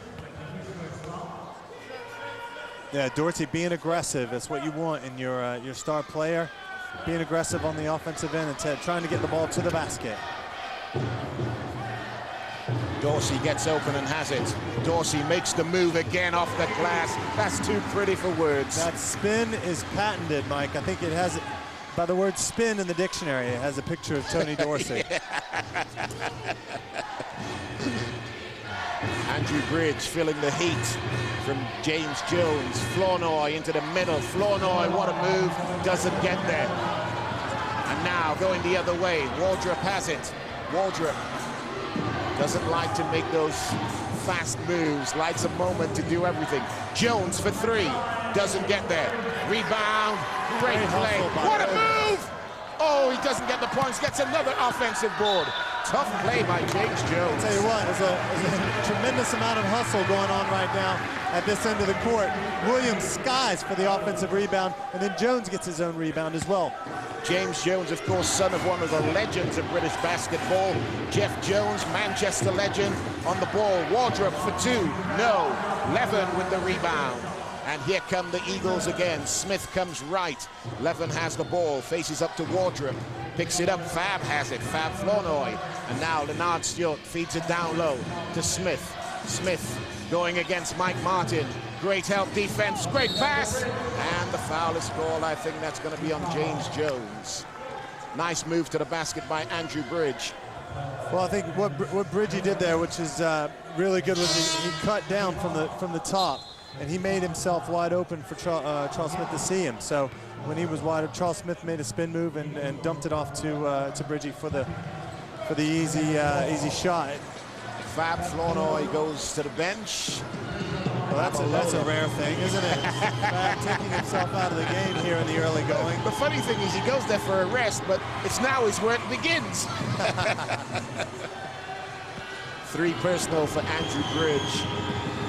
Yeah, Dorsey being aggressive. That's what you want in your star player. Being aggressive on the offensive end and trying to get the ball to the basket. Dorsey gets open and has it. Dorsey makes the move again off the glass. That's too pretty for words. That spin is patented, Mike. I think it has, by the word spin in the dictionary, it has a picture of Tony Dorsey. Andrew Bridge feeling the heat from James Jones. Flournoy into the middle. Flournoy, what a move. Doesn't get there. And now going the other way. Wardrop has it. Wardrop doesn't like to make those fast moves. Likes a moment to do everything. Jones for 3. Doesn't get there. Rebound. Great play. What a move! Oh, he doesn't get the points. Gets another offensive board. Tough play by James Jones. I'll tell you what, there's a tremendous amount of hustle going on right now at this end of the court. Williams skies for the offensive rebound, and then Jones gets his own rebound as well. James Jones, of course, son of one of the legends of British basketball. Jeff Jones, Manchester legend, on the ball. Wardrop for 2. No. Levin with the rebound. And here come the Eagles again. Smith comes right. Levin has the ball, faces up to Wardrop. Picks it up, Fab has it, Fab Flournoy. And now Leonard Stewart feeds it down low to Smith. Smith going against Mike Martin. Great help defense, great pass. And the foul is called. I think that's going to be on James Jones. Nice move to the basket by Andrew Bridge. Well, I think what Bridgie did there, which is really good, was he cut down from the top, and he made himself wide open for Charles Smith to see him. So when he was wide open, Charles Smith made a spin move and dumped it off to Bridgie for the easy shot. Fab Flournoy goes to the bench. Well, that's a rare thing, isn't it? Fab taking himself out of the game here in the early going. The funny thing is he goes there for a rest, but it's now his work begins. 3 personal for Andrew Bridge.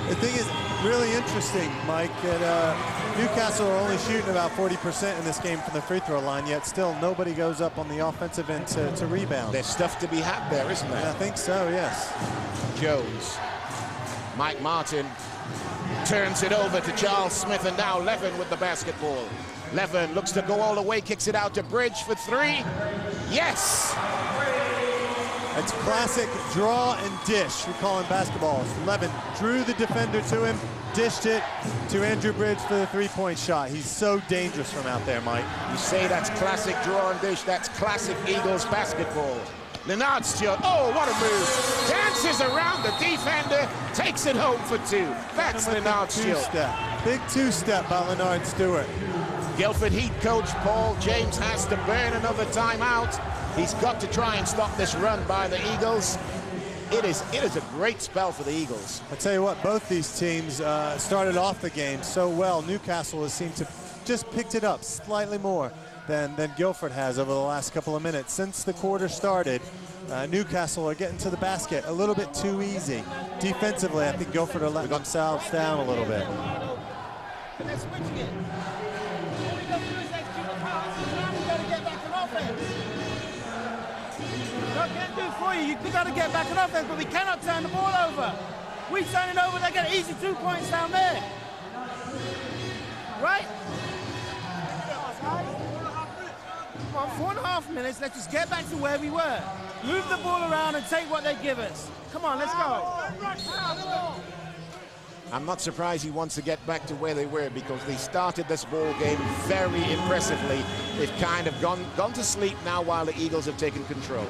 The thing is really interesting, Mike, that Newcastle are only shooting about 40% in this game from the free throw line, yet still nobody goes up on the offensive end to rebound. There's stuff to be had there, isn't there? I think so, yes. Jones. Mike Martin turns it over to Charles Smith, and now Levin with the basketball. Levin looks to go all the way, kicks it out to Bridge for 3. Yes! It's classic draw and dish, we call in basketball. Levin drew the defender to him, dished it to Andrew Bridge for the three-point shot. He's so dangerous from out there, Mike. You say that's classic draw and dish, that's classic Eagles basketball. Leonard Stewart, oh, what a move. Dances around the defender, takes it home for 2. That's Leonard Stewart. Big two-step by Leonard Stewart. Guildford Heat coach Paul James has to burn another timeout. He's got to try and stop this run by the Eagles. It is a great spell for the Eagles. I tell you what, both these teams started off the game so well. Newcastle has seemed to just picked it up slightly more than Guildford has over the last couple of minutes. Since the quarter started, Newcastle are getting to the basket a little bit too easy. Defensively, I think Guildford are letting themselves down a little bit. They're switching it. All we got to do is execute the pass, and now we got to get back on offense. I can't do it for you. We got to get back on offense, but we cannot turn the ball over. We turn it over, they get easy 2 points down there. Right? Well, 4.5 minutes. Let's just get back to where we were. Move the ball around and take what they give us. Come on, let's go. I'm not surprised he wants to get back to where they were, because they started this ball game very impressively. They've kind of gone to sleep now while the Eagles have taken control.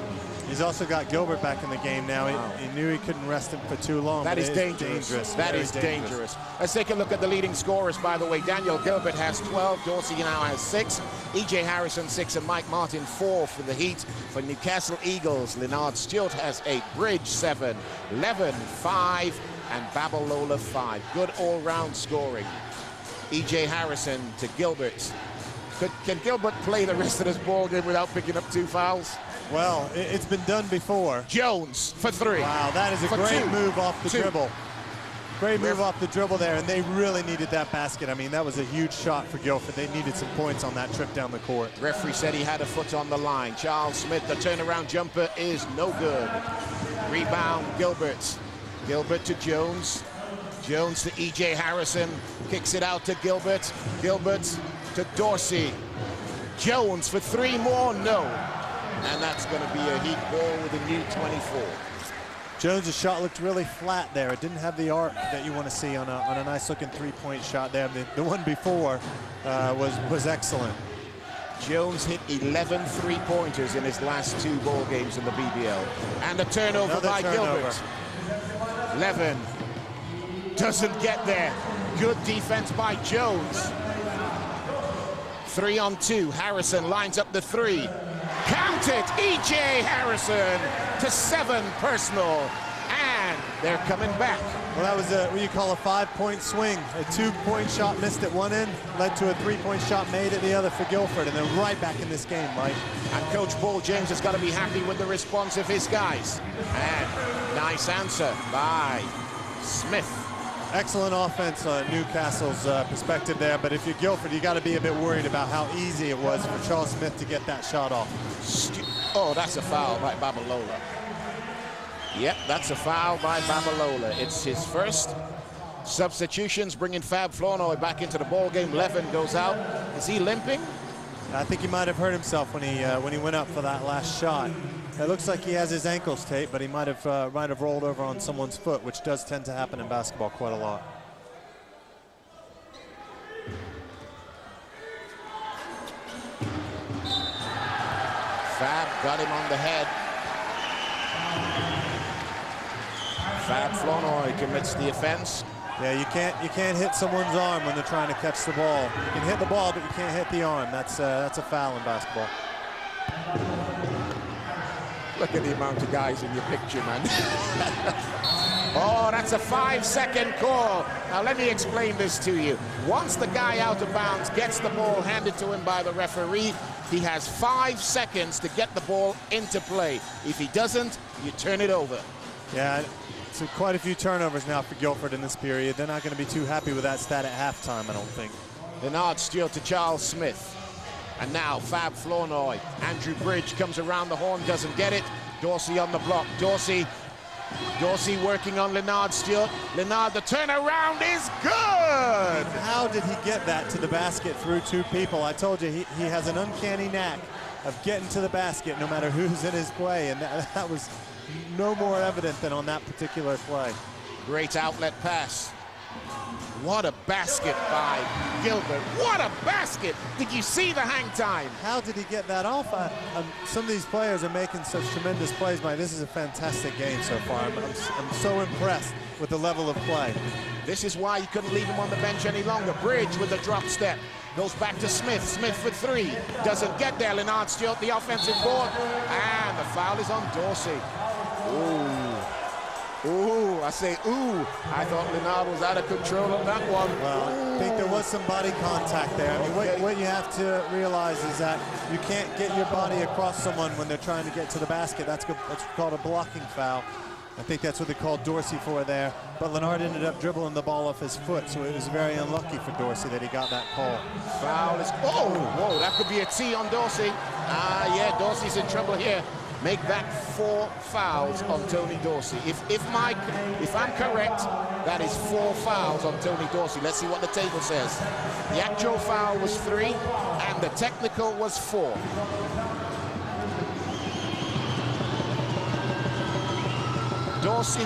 He's also got Gilbert back in the game now. Wow. He knew he couldn't rest him for too long. That is dangerous. That is dangerous. Let's take a look at the leading scorers, by the way. Daniel Gilbert has 12. Dorsey now has 6. E.J. Harrison 6 and Mike Martin 4 for the Heat. For Newcastle Eagles, Leonard Stewart has 8. Bridge 7. Levin 5. And Babalola 5. Good all-round scoring. E.J. Harrison to Gilbert. Can Gilbert play the rest of this ball game without picking up 2 fouls? Well, it's been done before. Jones for 3. Wow, that is a great move off the dribble. Great move off the dribble there, and they really needed that basket. I mean, that was a huge shot for Guildford. They needed some points on that trip down the court. Referee said he had a foot on the line. Charles Smith, the turnaround jumper is no good. Rebound, Gilbert. Gilbert to Jones. Jones to E.J. Harrison. Kicks it out to Gilbert. Gilbert to Dorsey. Jones for 3 more, no. And that's going to be a Heat ball with a new 24. Jones' shot looked really flat there. It didn't have the arc that you want to see on a nice-looking three-point shot there. The one before was excellent. Jones hit 11 three-pointers in his last 2 ball games in the BBL. And a turnover by Gilbert. Levin doesn't get there. Good defense by Jones. 3 on 2. Harrison lines up the 3. Count it! E.J. Harrison to 7 personal. And they're coming back. Well, that was what you call a 5-point swing. A 2-point shot missed at one end, led to a 3-point shot made at the other for Guildford, and then right back in this game, Mike. And Coach Paul James has got to be happy with the response of his guys. And nice answer by Smith. Excellent offense on Newcastle's perspective there, but if you're Guildford, you got to be a bit worried about how easy it was for Charles Smith to get that shot off. Oh, that's a foul by Babalola. Yep, that's a foul by Babalola. It's his first. Substitutions bringing Fab Flournoy back into the ball game. Levin goes out. Is he limping? I think he might have hurt himself when he went up for that last shot. It looks like he has his ankles taped, but he might have rolled over on someone's foot, which does tend to happen in basketball quite a lot. Fab got him on the head. Fab Flournoy commits the offense. Yeah, you can't hit someone's arm when they're trying to catch the ball. You can hit the ball, but you can't hit the arm. That's a foul in basketball. Look at the amount of guys in your picture, man. Oh, that's a 5-second call. Now, let me explain this to you. Once the guy out of bounds gets the ball handed to him by the referee, he has 5 seconds to get the ball into play. If he doesn't, you turn it over. Yeah, so quite a few turnovers now for Guildford in this period. They're not going to be too happy with that stat at halftime, I don't think. Leonard Stewart to Charles Smith. And now Fab Flournoy. Andrew Bridge comes around the horn, doesn't get it. Dorsey on the block. Dorsey working on Leonard Stewart. Leonard, the turnaround is good! How did he get that to the basket through 2 people? I told you, he has an uncanny knack of getting to the basket no matter who's in his play, and that was no more evident than on that particular play. Great outlet pass. What a basket by Gilbert. What a basket! Did you see the hang time? How did he get that off? Some of these players are making such tremendous plays, Mike. This is a fantastic game so far. I'm so impressed with the level of play. This is why you couldn't leave him on the bench any longer. Bridge with the drop step. Goes back to Smith. Smith for 3. Doesn't get there. Leonard Stewart, the offensive board. And the foul is on Dorsey. Ooh. Ooh, I say ooh. I thought Leonard was out of control on that one. Well, I think there was some body contact there. I mean, what you have to realize is that you can't get your body across someone when they're trying to get to the basket. That's called a blocking foul. I think that's what they called Dorsey for there. But Leonard ended up dribbling the ball off his foot, so it was very unlucky for Dorsey that he got that call. Foul is, oh, whoa, that could be a T on Dorsey. Ah, yeah, Dorsey's in trouble here. Make that 4 fouls on Tony Dorsey. If I'm correct, that is 4 fouls on Tony Dorsey. Let's see what the table says. The actual foul was 3, and the technical was 4. Dorsey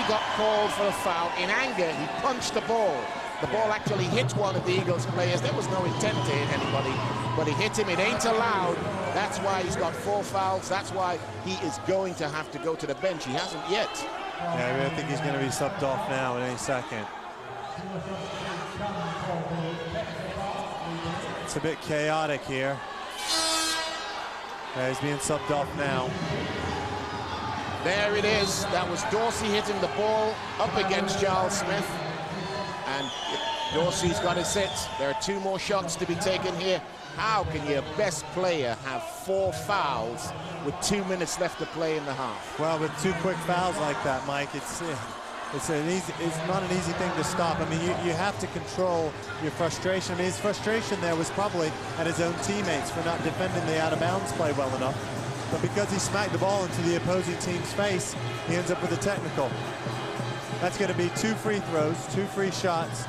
got called for a foul. In anger, he punched the ball. The ball actually hit one of the Eagles players. There was no intent to hit anybody, but he hit him. It ain't allowed. That's why he's got 4 fouls. That's why he is going to have to go to the bench. He hasn't yet. Yeah, I really think he's going to be subbed off now in any second. It's a bit chaotic here. Yeah, he's being subbed off now. There it is. That was Dorsey hitting the ball up against Charles Smith. And Dorsey's got his hit. There are 2 more shots to be taken here. How can your best player have 4 fouls with 2 minutes left to play in the half? Well, with 2 quick fouls like that, Mike, it's not an easy thing to stop. I mean, you have to control your frustration. I mean, his frustration there was probably at his own teammates for not defending the out-of-bounds play well enough. But because he smacked the ball into the opposing team's face, he ends up with a technical. That's going to be 2 free throws, 2 free shots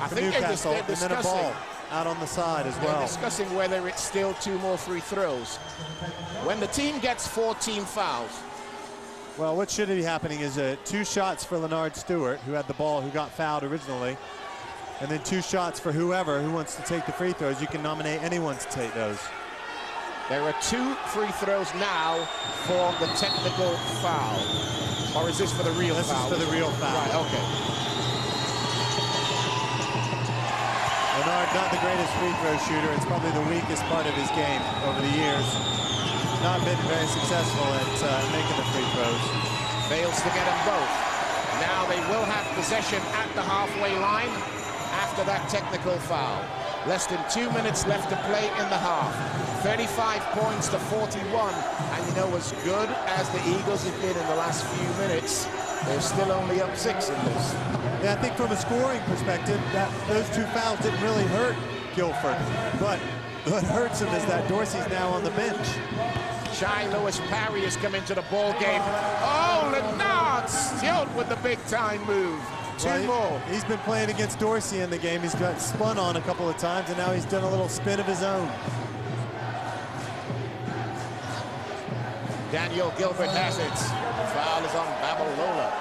for Newcastle, and then a ball out on the side as well. They're discussing whether it's still 2 more free throws. When the team gets 14 fouls. Well, what should be happening is 2 shots for Leonard Stewart, who had the ball, who got fouled originally, and then 2 shots for whoever who wants to take the free throws. You can nominate anyone to take those. There are 2 free throws now for the technical foul. Or is this for the real foul? This is for the real foul. Right, okay. Leonard, not the greatest free throw shooter. It's probably the weakest part of his game over the years. Not been very successful at making the free throws. Fails to get them both. Now they will have possession at the halfway line after that technical foul. Less than 2 minutes left to play in the half. 35 points to 41. And you know, as good as the Eagles have been in the last few minutes, they're still only up 6 in this. Yeah, I think from a scoring perspective, those 2 fouls didn't really hurt Guildford. But what hurts him is that Dorsey's now on the bench. Shy Lewis Parry has come into the ball game. Oh, Leonard Stewart with the big-time move. 2 more. He's been playing against Dorsey in the game. He's got spun on a couple of times, and now he's done a little spin of his own. Daniel Guildford has it. Foul is on Babalola.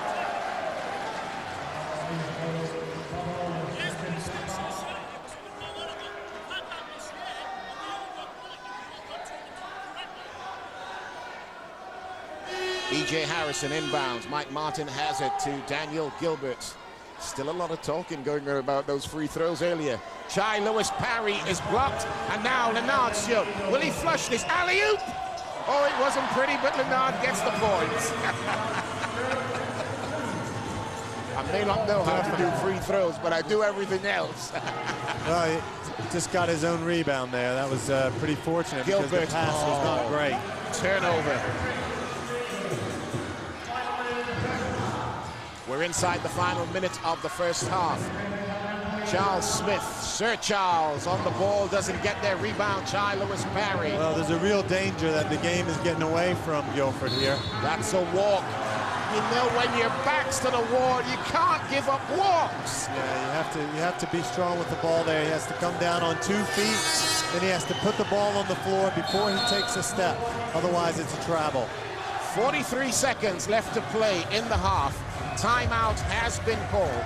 E.J. Harrison inbounds. Mike Martin has it to Daniel Gilbert. Still a lot of talking going on about those free throws earlier. Shy Lewis Parry is blocked, and now Leonard Stewart. Will he flush this alley-oop? Oh, it wasn't pretty, but Leonard gets the points. I may not know how to do free throws, but I do everything else. Well, he just got his own rebound there. That was pretty fortunate because the pass was not great. Turnover. We're inside the final minute of the first half. Charles Smith, Sir Charles on the ball, doesn't get their rebound. Shy Lewis Parry. Well, there's a real danger that the game is getting away from Guildford here. That's a walk. You know, when your back's to the wall, you can't give up walks. Yeah, you have to be strong with the ball there. He has to come down on 2 feet, then he has to put the ball on the floor before he takes a step. Otherwise, it's a travel. 43 seconds left to play in the half. Timeout has been called.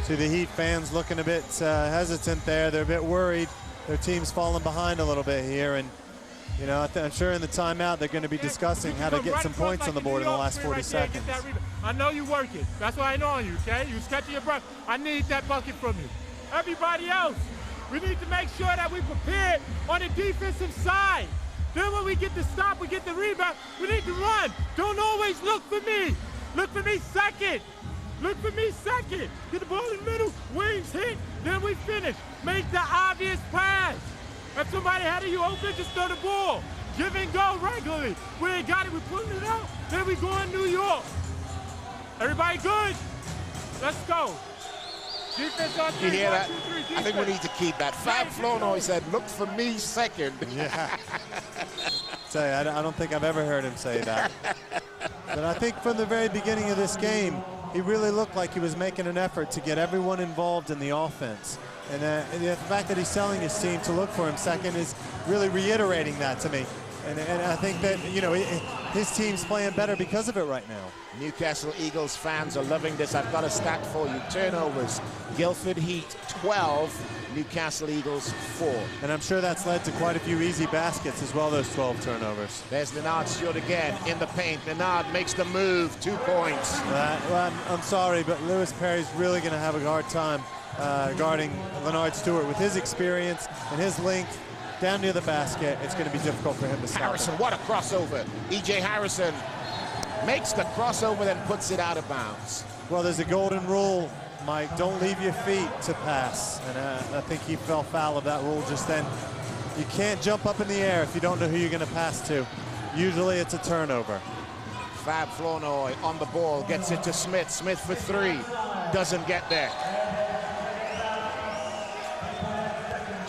See the Heat fans looking a bit hesitant there. They're a bit worried. Their team's fallen behind a little bit here, and you know, I'm sure in the timeout they're going to be discussing how to get some points on the board in the last 40 seconds. I know you working. That's why I know you, okay? You was catching your breath. I need that bucket from you. Everybody else, We need to make sure that we prepared on the defensive side. Then when we get the stop, we get the rebound, we need to run. Don't always look for me. Look for me second. Look for me second. Get the ball in the middle, wings hit, then we finish. Make the obvious pass. If somebody had you open, just throw the ball. Give and go regularly. We ain't got it, we're pulling it out. Then we go in New York. Everybody good? Let's go. Defense on three. You hear that? 1, 2, 3, defense. I think we need to keep that. Fab Flournoy said, look for me second. Yeah. I don't think I've ever heard him say that. But I think from the very beginning of this game, he really looked like he was making an effort to get everyone involved in the offense. And the fact that he's telling his team to look for him second is really reiterating that to me. And I think that, you know, his team's playing better because of it right now. Newcastle Eagles fans are loving this. I've got a stat for you. Turnovers, Guildford Heat 12, Newcastle Eagles 4. And I'm sure that's led to quite a few easy baskets as well, those 12 turnovers. There's Leonard Stewart again in the paint. Leonard makes the move, 2 points. Well, I'm sorry, but Lewis Perry's really going to have a hard time guarding Leonard Stewart. With his experience and his length down near the basket, it's going to be difficult for him to stop. Harrison, what a crossover. E.J. Harrison makes the crossover, then puts it out of bounds. Well, there's a golden rule, Mike. Don't leave your feet to pass. And I think he fell foul of that rule just then. You can't jump up in the air if you don't know who you're going to pass to. Usually it's a turnover. Fab Flournoy on the ball, gets it to Smith. Smith for 3, doesn't get there.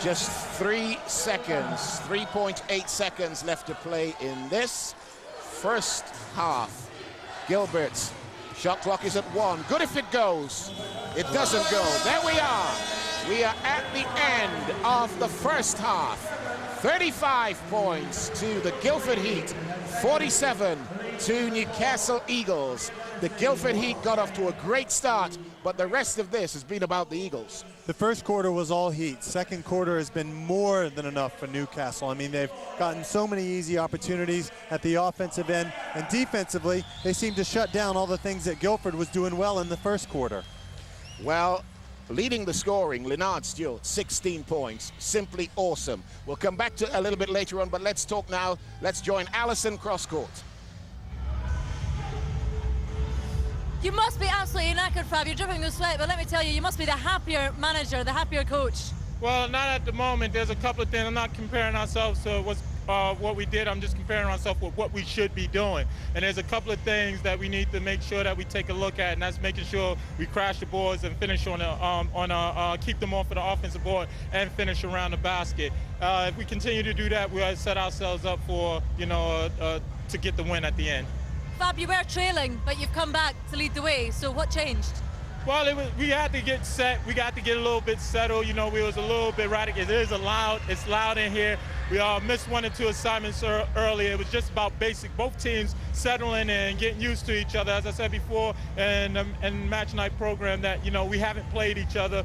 Just 3 seconds, 3.8 seconds left to play in this first half. Gilbert's shot clock is at 1. Good if it goes. It doesn't go. There we are. We are at the end of the first half. 35 points to the Guildford Heat, 47 to Newcastle Eagles. The Guildford Heat got off to a great start, but the rest of this has been about the Eagles. The first quarter was all Heat. Second quarter has been more than enough for Newcastle. I mean, they've gotten so many easy opportunities at the offensive end, and defensively, they seem to shut down all the things that Guildford was doing well in the first quarter. Well, leading the scoring, Leonard Stewart, 16 points. Simply awesome. We'll come back to a little bit later on, but let's talk now. Let's join Alison cross-court. You must be absolutely knackered, Fab. You're dripping with sweat, but let me tell you, you must be the happier manager, the happier coach. Well, not at the moment. There's a couple of things. I'm not comparing ourselves to what we did. I'm just comparing ourselves with what we should be doing. And there's a couple of things that we need to make sure that we take a look at, and that's making sure we crash the boards and finish keep them off of the offensive board and finish around the basket. If we continue to do that, we'll set ourselves up for, to get the win at the end. Fab, you were trailing, but you've come back to lead the way, so what changed? Well, we had to get set. We got to get a little bit settled. You know, we was a little bit erratic. It's loud in here. We missed 1 or 2 assignments earlier. It was just about basic. Both teams settling and getting used to each other. As I said before in match night program, that we haven't played each other.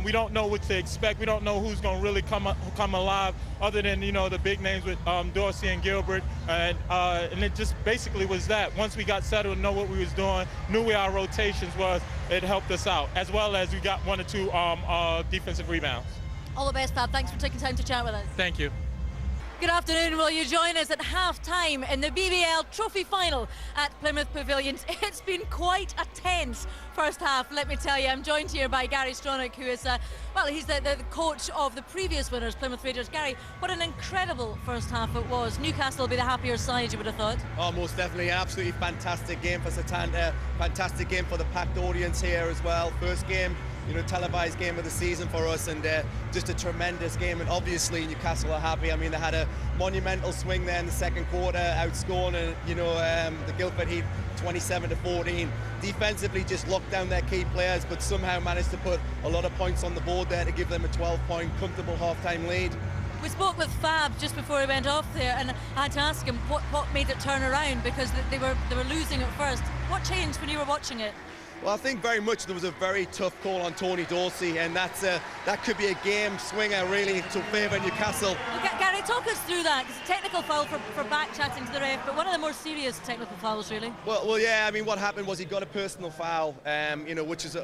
We don't know what to expect. We don't know who's going to really come alive, other than the big names with Dorsey and Gilbert. And it just basically was that. Once we got settled, know what we was doing, knew where our rotations was, it helped us out, as well as we got 1 or 2 defensive rebounds. All the best, Fab. Thanks for taking time to chat with us. Thank you. Good afternoon. Will you join us at half-time in the BBL Trophy Final at Plymouth Pavilions? It's been quite a tense first half, let me tell you. I'm joined here by Gary Stronach, who is, he's the coach of the previous winners, Plymouth Rangers. Gary, what an incredible first half it was. Newcastle will be the happier side, you would have thought. Oh, most definitely. Absolutely fantastic game for Satanta. Fantastic game for the packed audience here as well. First game, televised game of the season for us, and just a tremendous game. And obviously Newcastle are happy. I mean, they had a monumental swing there in the second quarter, outscoring the Guildford Heat 27-14. Defensively, just locked down their key players, but somehow managed to put a lot of points on the board there to give them a 12-point comfortable half-time lead. We spoke with Fab just before he went off there, and I had to ask him what made it turn around, because they were losing at first. What changed when you were watching it? Well, I think very much there was a very tough call on Tony Dorsey, and that could be a game swinger really to favour Newcastle. Well, Gary, you talk us through that? It's a technical foul for back chatting to the ref, but one of the more serious technical fouls, really. Well, yeah. I mean, what happened was he got a personal foul, you know, which is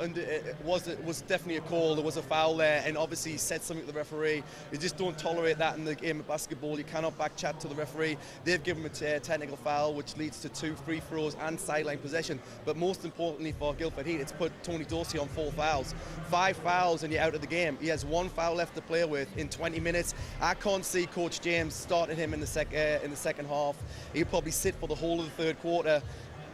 was definitely a call. There was a foul there, and obviously he said something to the referee. You just don't tolerate that in the game of basketball. You cannot back chat to the referee. They've given him a technical foul, which leads to 2 free throws and sideline possession. But most importantly for Guildford Heat, it's put Tony Dorsey on 4 fouls. 5 fouls and you're out of the game. He has 1 foul left to play with in 20 minutes. I can't see Coach James starting him in the second half. He'll probably sit for the whole of the 3rd quarter.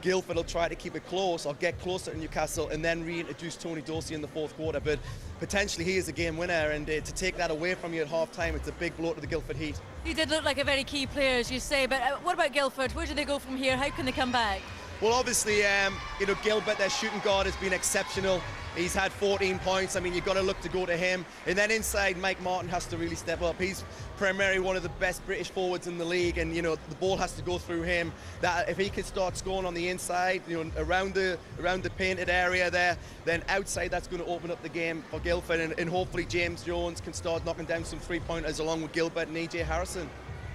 Guildford will try to keep it close or get closer to Newcastle and then reintroduce Tony Dorsey in the 4th quarter. But potentially he is a game winner, and to take that away from you at half-time, it's a big blow to the Guildford Heat. He did look like a very key player, as you say, but what about Guildford? Where do they go from here? How can they come back? Well, obviously, you know, Gilbert, their shooting guard, has been exceptional. He's had 14 points. I mean, you've got to look to go to him. And then inside, Mike Martin has to really step up. He's primarily one of the best British forwards in the league, and, you know, the ball has to go through him. That if he can start scoring on the inside, you know, around the painted area there, then outside that's going to open up the game for Guildford, and hopefully James Jones can start knocking down some 3-pointers along with Gilbert and EJ Harrison.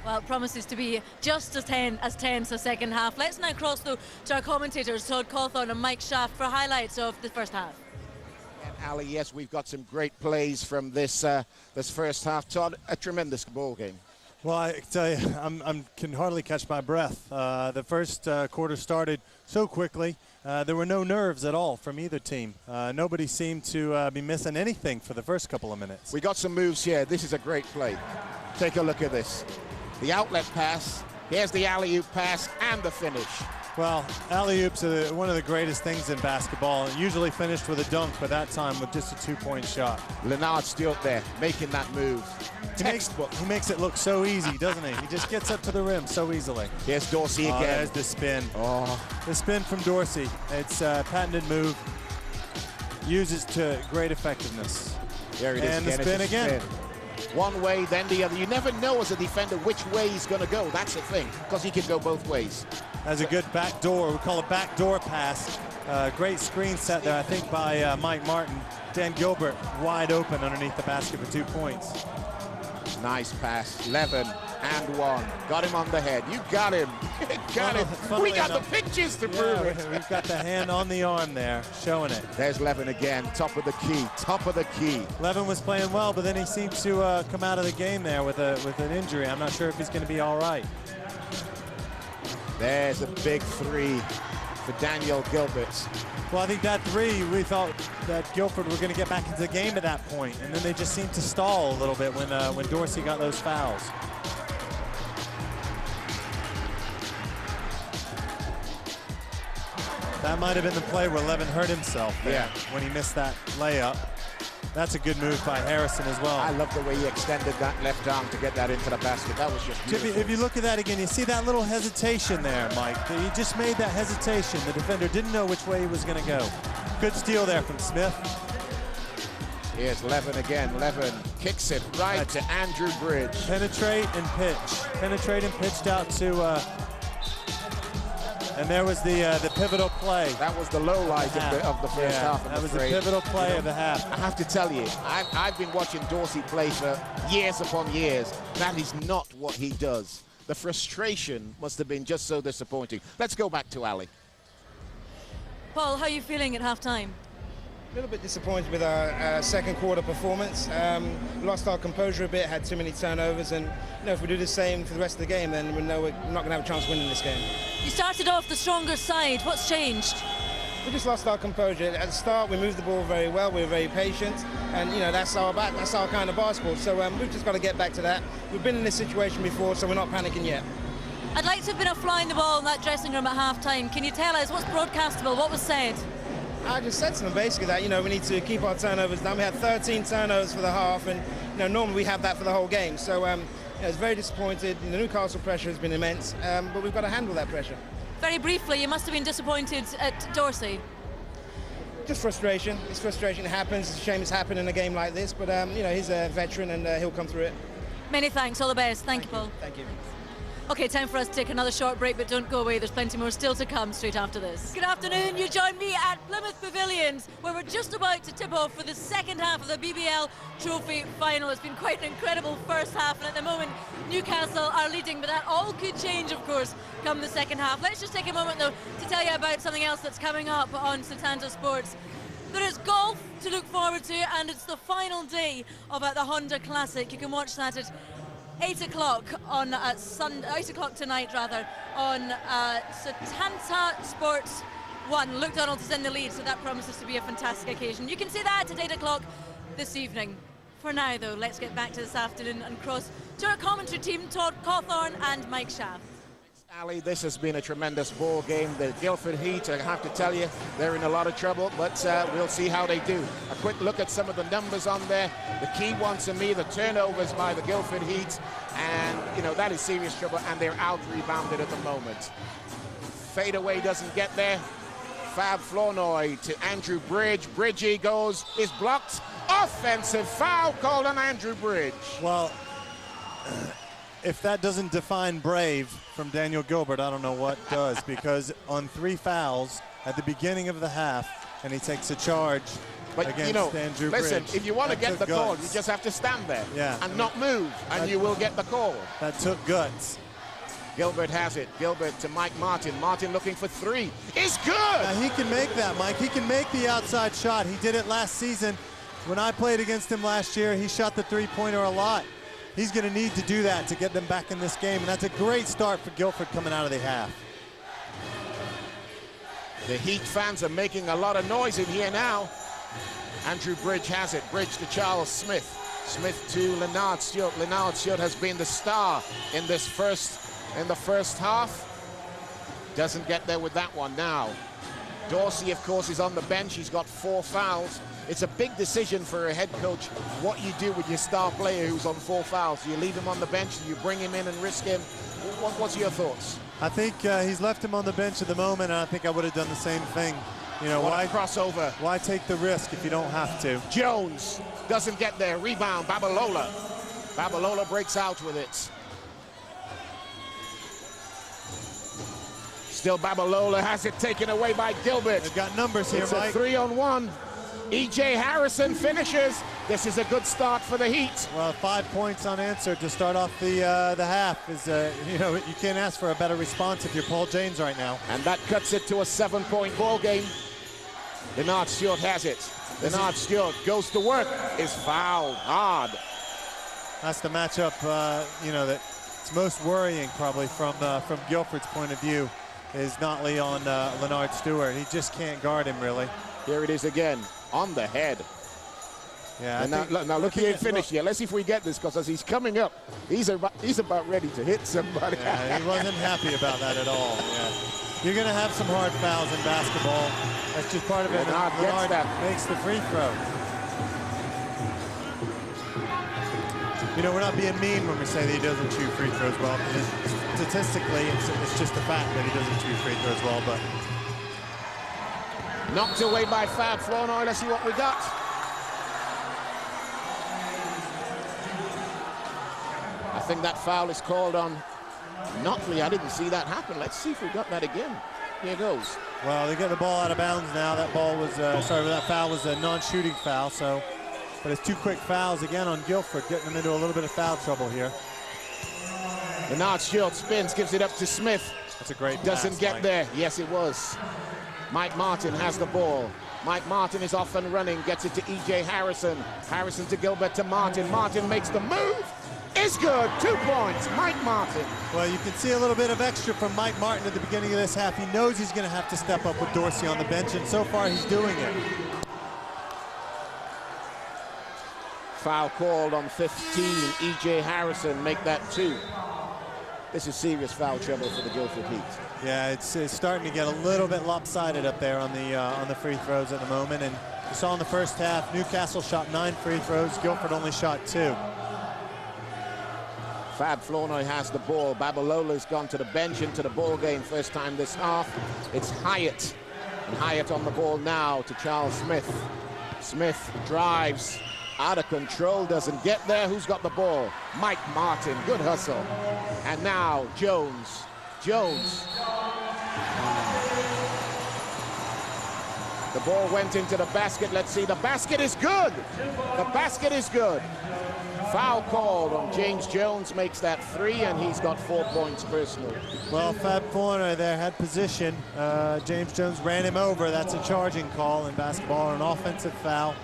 Well, it promises to be just as tense the second half. Let's now cross, though, to our commentators, Todd Cawthorne and Mike Schaff, for highlights of the first half. And Ali, yes, we've got some great plays from this first half. Todd, a tremendous ball game. Well, I tell you, I can hardly catch my breath. The first quarter started so quickly. There were no nerves at all from either team. Nobody seemed to be missing anything for the first couple of minutes. We got some moves here. This is a great play. Take a look at this. The outlet pass, here's the alley-oop pass, and the finish. Well, alley-oops are one of the greatest things in basketball, usually finished with a dunk, but that time with just a 2-point shot. Leonard Stewart there, making that move. Textbook. He makes it look so easy, doesn't he? He just gets up to the rim so easily. Here's Dorsey again. There's the spin. The spin from Dorsey. It's a patented move. Uses to great effectiveness. There it is. And the spin again. One way, then the other. You never know as a defender which way he's going to go. That's the thing, because he can go both ways. That's a good backdoor. We call it backdoor pass. Great screen set there, I think, by Mike Martin. Dan Gilbert wide open underneath the basket for 2 points. Nice pass. 11 and 1. Got him on the head. You got him. Got him. We got the pictures to prove it. We've got the hand on the arm there, showing it. There's Levin again. Top of the key. Top of the key. Levin was playing well, but then he seemed to come out of the game there with an injury. I'm not sure if he's going to be all right. There's a big 3 for Daniel Gilbert. Well, I think that 3, we thought that Guildford were going to get back into the game at that point, and then they just seemed to stall a little bit when Dorsey got those fouls. That might have been the play where Levin hurt himself there when he missed that layup. That's a good move by Harrison as well. I love the way he extended that left arm to get that into the basket. That was just beautiful. If you look at that again, you see that little hesitation there, Mike. He just made that hesitation. The defender didn't know which way he was going to go. Good steal there from Smith. Here's Levin again. Levin kicks it right to Andrew Bridge. Penetrate and pitch. Penetrate and pitched out to... and there was the pivotal play. That was the low light of the first half. That was the pivotal play of the half. I have to tell you, I've been watching Dorsey play for years upon years. That is not what he does. The frustration must have been just so disappointing. Let's go back to Ali. Paul, how are you feeling at half-time? A little bit disappointed with our second quarter performance. Lost our composure a bit, had too many turnovers, and if we do the same for the rest of the game, then we know we're not going to have a chance of winning this game. You started off the stronger side. What's changed? We just lost our composure. At the start, we moved the ball very well. We were very patient, and that's our kind of basketball. So we've just got to get back to that. We've been in this situation before, so we're not panicking yet. I'd like to have been a fly in the wall in that dressing room at half-time. Can you tell us what's broadcastable? What was said? I just said to them basically that we need to keep our turnovers down. We had 13 turnovers for the half, and normally we have that for the whole game. So I was very disappointed. The Newcastle pressure has been immense, but we've got to handle that pressure. Very briefly, you must have been disappointed at Dorsey. Just frustration. This frustration happens. It's a shame it's happened in a game like this, but he's a veteran and he'll come through it. Many thanks. All the best. Thank you, Paul. Thank you. Okay, time for us to take another short break, but don't go away. There's plenty more still to come straight after this. Good afternoon. You join me at Plymouth Pavilions, where we're just about to tip off for the second half of the BBL Trophy Final. It's been quite an incredible first half, and at the moment, Newcastle are leading, but that all could change, of course, come the second half. Let's just take a moment, though, to tell you about something else that's coming up on Setanta Sports. There is golf to look forward to, and it's the final day of the Honda Classic. You can watch that at 8 o'clock on 8 o'clock tonight, rather, on Setanta Sports 1. Luke Donald is in the lead, so that promises to be a fantastic occasion. You can see that at 8 o'clock this evening. For now, though, let's get back to this afternoon and cross to our commentary team, Todd Cawthorne and Mike Schaff. Ali, this has been a tremendous ball game. The Guildford Heat, I have to tell you, they're in a lot of trouble, but we'll see how they do. A quick look at some of the numbers on there. The key ones to me, the turnovers by the Guildford Heat, and, you know, that is serious trouble, and they're out-rebounded at the moment. Fadeaway doesn't get there. Fab Flournoy to Andrew Bridge. Bridgie goes, is blocked. Offensive foul called on Andrew Bridge. Well, if that doesn't define brave from Daniel Gilbert, I don't know what does, because on 3 fouls at the beginning of the half, and he takes a charge against you know, Andrew listen, Bridge. if you want to get the call, guts. you just have to stand there and Yeah. not move, and you will get the call. That took guts. Gilbert has it. Gilbert to Mike Martin. Martin looking for 3. Is good! Now, he can make that, Mike. He can make the outside shot. He did it last season. When I played against him last year, he shot the three-pointer a lot. He's going to need to do that to get them back in this game, and that's a great start for Guildford coming out of the half. The Heat fans are making a lot of noise in here now. Andrew Bridge has it. Bridge to Charles Smith. Smith to Leonard Stewart. Leonard Stewart has been the star in the first half. Doesn't get there with that one now. Dorsey, of course, is on the bench. He's got 4 fouls. It's a big decision for a head coach what you do with your star player who's on 4 fouls. Do you leave him on the bench? Do you bring him in and risk him? What's your thoughts? I think he's left him on the bench at the moment, and I think I would have done the same thing. You know, why crossover? Why take the risk if you don't have to? Jones doesn't get there. Rebound, Babalola. Babalola breaks out with it. Still Babalola has it taken away by Gilbert. They've got numbers here, it's Mike. It's a 3-on-1. E.J. Harrison finishes. This is a good start for the Heat. Well, 5 points unanswered to start off the half is, you know, you can't ask for a better response if you're Paul James right now. And that cuts it to a 7-point ball game. Leonard Stewart has it. Leonard Stewart goes to work, is fouled hard. That's the matchup, you know, that's most worrying probably from Guildford's point of view is Notley on Leonard Stewart. He just can't guard him, really. Here it is again, on the head. Yeah. Now look, he ain't finished yet. Let's see if we get this, because as he's coming up, he's about ready to hit somebody. Yeah, he wasn't happy about that at all. Yeah. You're going to have some hard fouls in basketball. That's just part of it. Leonard makes the free throw. You know, we're not being mean when we say that he doesn't shoot free throws well. Statistically, it's just the fact that he doesn't shoot free throws well. But knocked away by Fab Flournoy. Let's see what we got. I think that foul is called on Notley. I didn't see that happen. Let's see if we got that again. Here goes. Well, they get the ball out of bounds now. That ball was, that foul was a non-shooting foul. So, but it's 2 quick fouls again on Guildford, getting them into a little bit of foul trouble here. Leonard Stewart spins, gives it up to Smith. That's a great pass, doesn't get Mike. there. Yes, it was. Mike Martin has the ball. Mike Martin is off and running, gets it to E.J. Harrison. Harrison to Gilbert to Martin. Martin makes the move. Is good. 2 points. Mike Martin. Well, you can see a little bit of extra from Mike Martin at the beginning of this half. He knows he's going to have to step up with Dorsey on the bench, and so far he's doing it. Foul called on 15. E.J. Harrison make that 2. This is serious foul trouble for the Guildford Heat. Yeah, it's starting to get a little bit lopsided up there on the free throws at the moment. And you saw in the first half, Newcastle shot 9 free throws. Guildford only shot 2. Fab Flournoy has the ball. Babalola's gone to the bench into the ball game first time this half. It's Hyatt. And Hyatt on the ball now to Charles Smith. Smith drives, Out of control, doesn't get there. Who's got the ball? Mike Martin, good hustle. And now Jones. Jones. The ball went into the basket. Let's see, the basket is good. The basket is good. Foul called on James Jones, makes that 3, and he's got 4 points personal. Well, Fab Fournier there had position. James Jones ran him over. That's a charging call in basketball, an offensive foul.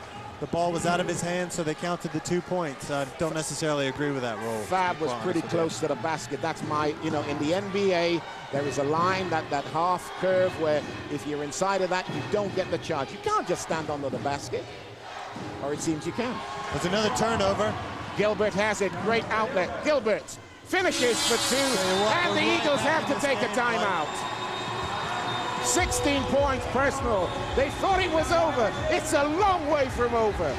The ball was out of his hand, so they counted the 2 points. I don't necessarily agree with that rule. Fab was pretty close to the basket. That's my, you know, in the NBA, there is a line, that half curve, where if you're inside of that, you don't get the charge. You can't just stand under the basket, or it seems you can. There's another turnover. Gilbert has it, great outlet. Gilbert finishes for 2, and the Eagles have to take a timeout. 16 points personal. They thought it was over. It's a long way from over.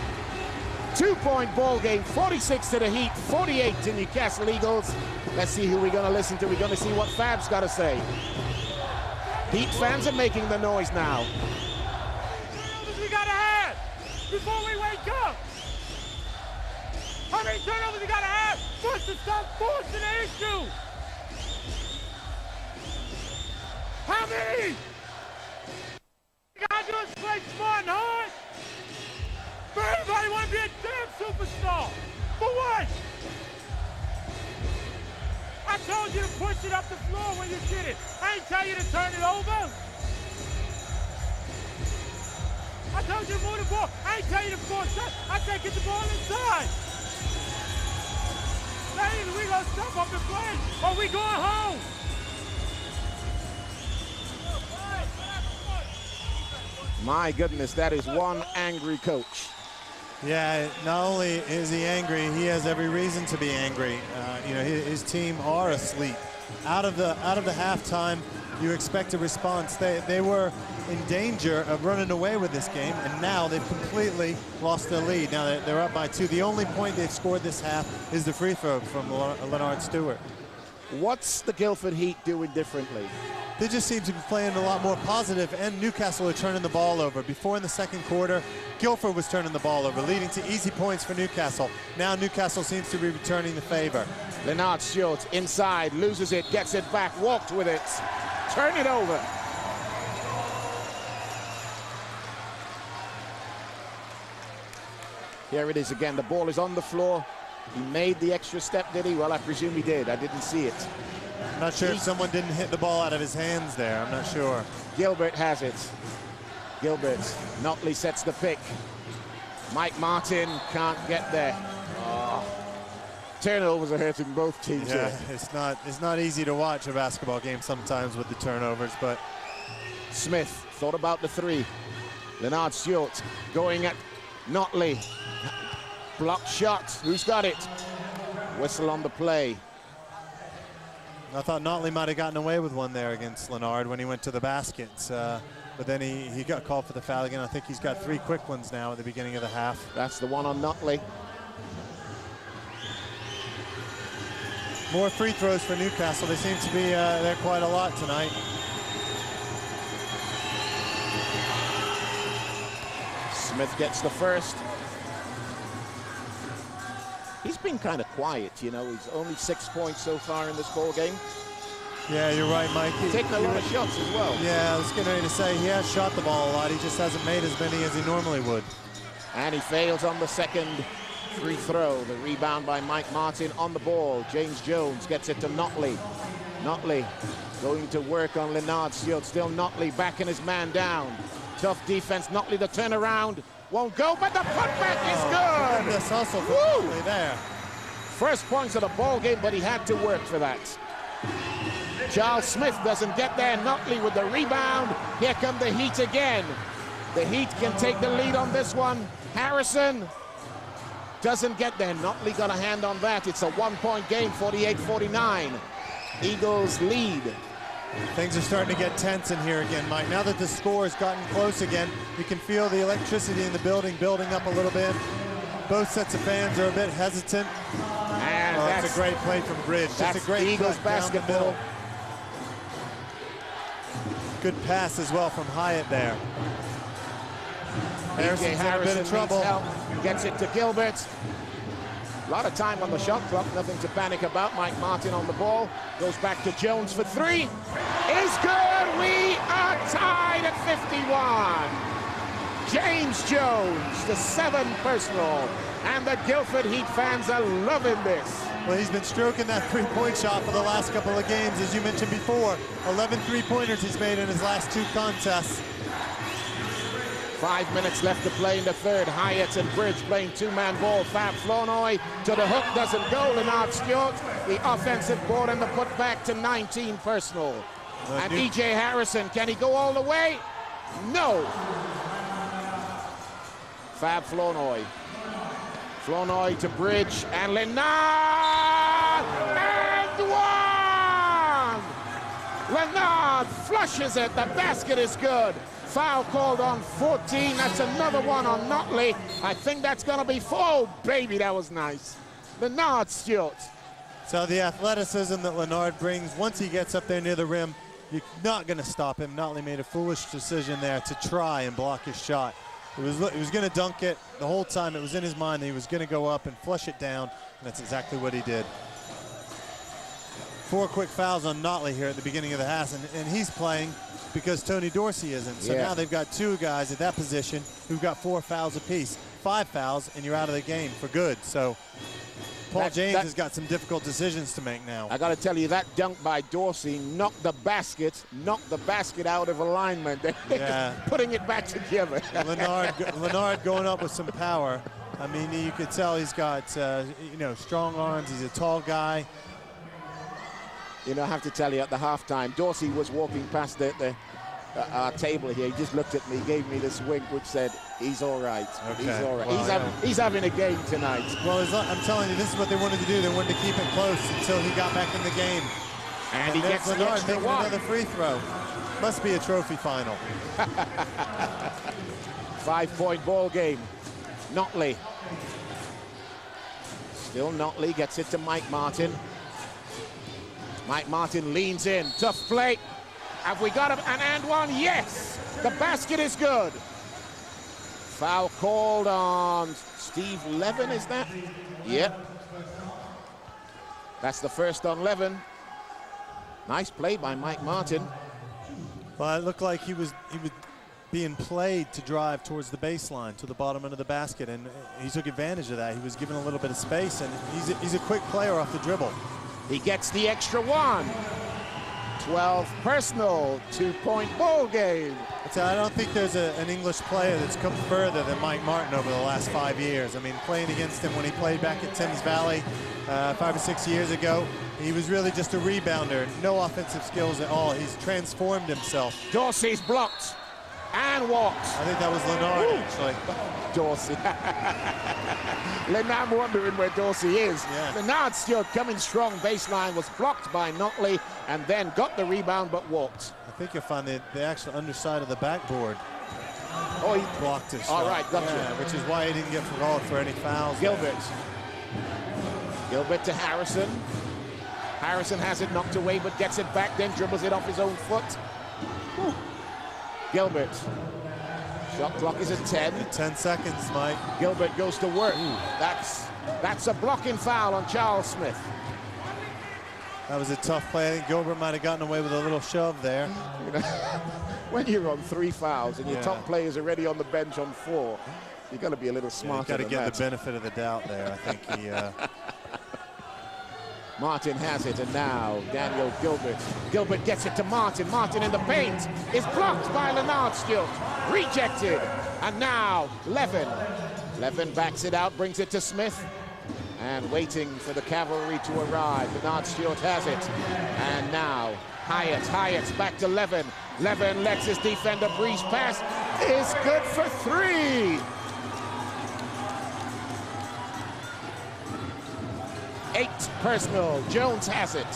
2-point ball game, 46 to the Heat, 48 to Newcastle Eagles. Let's see who we're going to listen to. We're going to see what Fab's got to say. Heat fans are making the noise now. We got to have before we wake up. How many turnovers we got to have? Push to stop forcing the issue. How many? You gotta do is play smart and hard. For everybody want to be a damn superstar. For what? I told you to push it up the floor when you get it. I ain't tell you to turn it over. I told you to move the ball. I ain't tell you to force it. I said get the ball inside. Now either we gonna step up and play or we going home. My goodness, that is one angry coach. Yeah, not only is he angry, he has every reason to be angry. You know, his team are asleep. Out of the halftime, you expect a response. They were in danger of running away with this game, and now they've completely lost their lead. Now they're up by 2. The only point they've scored this half is the free throw from Leonard Stewart. What's the Guildford Heat doing differently? They just seem to be playing a lot more positive, and Newcastle are turning the ball over. Before in the second quarter, Guildford was turning the ball over, leading to easy points for Newcastle. Now Newcastle seems to be returning the favor. Leonard Stewart inside, loses it, gets it back, walked with it, turn it over. Here it is again, the ball is on the floor. He made the extra step, did he? Well, I presume he did. I didn't see it. I'm not sure if someone didn't hit the ball out of his hands there. I'm not sure. Gilbert has it. Gilbert. Notley sets the pick. Mike Martin can't get there. Oh. Turnovers are hurting both teams. Yeah, here. it's not easy to watch a basketball game sometimes with the turnovers, but Smith thought about the 3. Leonard Stewart going at Notley. Blocked shot. Who's got it? Whistle on the play. I thought Notley might have gotten away with one there against Leonard when he went to the basket. But then he got called for the foul again. I think he's got 3 quick ones now at the beginning of the half. That's the one on Notley. More free throws for Newcastle. They seem to be there quite a lot tonight. Smith gets the first. He's been kind of quiet, you know. He's only 6 points so far in this ball game. Yeah, you're right, Mike. Taking a lot of shots as well. Yeah, I was getting ready to say he has shot the ball a lot. He just hasn't made as many as he normally would. And he fails on the second free throw. The rebound by Mike Martin on the ball. James Jones gets it to Notley. Notley going to work on Leonard Stewart. Still Notley backing his man down. Tough defense. Notley the turnaround. Won't go, but the putback is good. This hustle from Notley there. First points of the ball game, but he had to work for that. Charles Smith doesn't get there. Notley with the rebound. Here come the Heat again. The Heat can take the lead on this one. Harrison doesn't get there. Notley got a hand on that. It's a 1-point game, 48-49. Eagles lead. Things are starting to get tense in here again, Mike. Now that the score has gotten close again, you can feel the electricity in the building building up a little bit. Both sets of fans are a bit hesitant. And that's a great play from Bridge. That's Just a great Eagles basketball. Good pass as well from Hyatt there. Harrison's in a bit of trouble. Gets it to Gilbert. A lot of time on the shot clock, nothing to panic about. Mike Martin on the ball. Goes back to Jones for three. Is good. We are tied at 51. James Jones, the 7 personal. And the Guildford Heat fans are loving this. Well, he's been stroking that three-point shot for the last couple of games, as you mentioned before. 11 three-pointers he's made in his last 2 contests. 5 minutes left to play in the third. Hyatt and Bridge playing 2-man ball. Fab Flournoy to the hook, doesn't go. Leonard Stewart, the offensive board and the putback to 19 personal. And E.J. Harrison, can he go all the way? No. Fab Flournoy. Flournoy to Bridge and Leonard, and one! Leonard flushes it, the basket is good. Foul called on 14, that's another one on Notley. I think that's gonna be 4. Oh, baby, that was nice. Leonard Stewart. So the athleticism that Leonard brings, once he gets up there near the rim, you're not gonna stop him. Notley made a foolish decision there to try and block his shot. He was going to dunk it the whole time. It was in his mind that he was going to go up and flush it down, and that's exactly what he did. 4 quick fouls on Notley here at the beginning of the half, and he's playing because Tony Dorsey isn't. So now they've got 2 guys at that position who've got 4 fouls apiece. 5 fouls, and you're out of the game for good. So Paul James has got some difficult decisions to make now. I got to tell you, that dunk by Dorsey knocked the basket out of alignment. They're putting it back together. Leonard going up with some power. I mean, you could tell he's got strong arms. He's a tall guy. You know, I have to tell you, at the halftime, Dorsey was walking past our table here. He just looked at me, gave me this wink, which said, he's all right. Okay. He's all right. Well, he's having a game tonight. Well, I'm telling you, this is what they wanted to do. They wanted to keep it close until he got back in the game. And he gets the extra one. Another free throw. Must be a trophy final. 5-point ball game. Notley. Still Notley gets it to Mike Martin. Mike Martin leans in. Tough play. Have we got an and one? Yes! The basket is good. Foul called on Steve Levin, is that? Yep. That's the first on Levin. Nice play by Mike Martin. Well, it looked like he was being played to drive towards the baseline, to the bottom end of the basket, and he took advantage of that. He was given a little bit of space, and he's a quick player off the dribble. He gets the extra one. 12 personal, 2-point ball game. I don't think there's an English player that's come further than Mike Martin over the last 5 years. I mean, playing against him when he played back at Thames Valley 5 or 6 years ago, he was really just a rebounder, no offensive skills at all. He's transformed himself. Dorsey's blocked and walks. I think that was Leonard, actually. Dorsey. Leonard wondering where Dorsey is. Yeah. Leonard still coming strong. Baseline was blocked by Notley and then got the rebound but walked. I think you'll find the actual underside of the backboard. Oh, he blocked his shot. All right, gotcha. Yeah, which is why he didn't get called for any fouls. Gilbert. Gilbert to Harrison. Harrison has it knocked away but gets it back, then dribbles it off his own foot. Whew. Gilbert. Shot clock is at 10. 10 seconds, Mike. Gilbert goes to work. Ooh. That's a blocking foul on Charles Smith. That was a tough play. I think Gilbert might have gotten away with a little shove there. When you're on 3 fouls and your top player's already on the bench on 4, you got to be a little smarter. You got to give the benefit of the doubt there. I think he. Martin has it, and now Daniel Gilbert. Gilbert gets it to Martin. Martin in the paint is blocked by Leonard Stewart. Rejected. And now Levin. Levin backs it out, brings it to Smith. And waiting for the cavalry to arrive. Leonard Stewart has it. And now Hyatt back to Levin. Levin lets his defender breeze past. Is good for 3. 8 personal. Jones has it.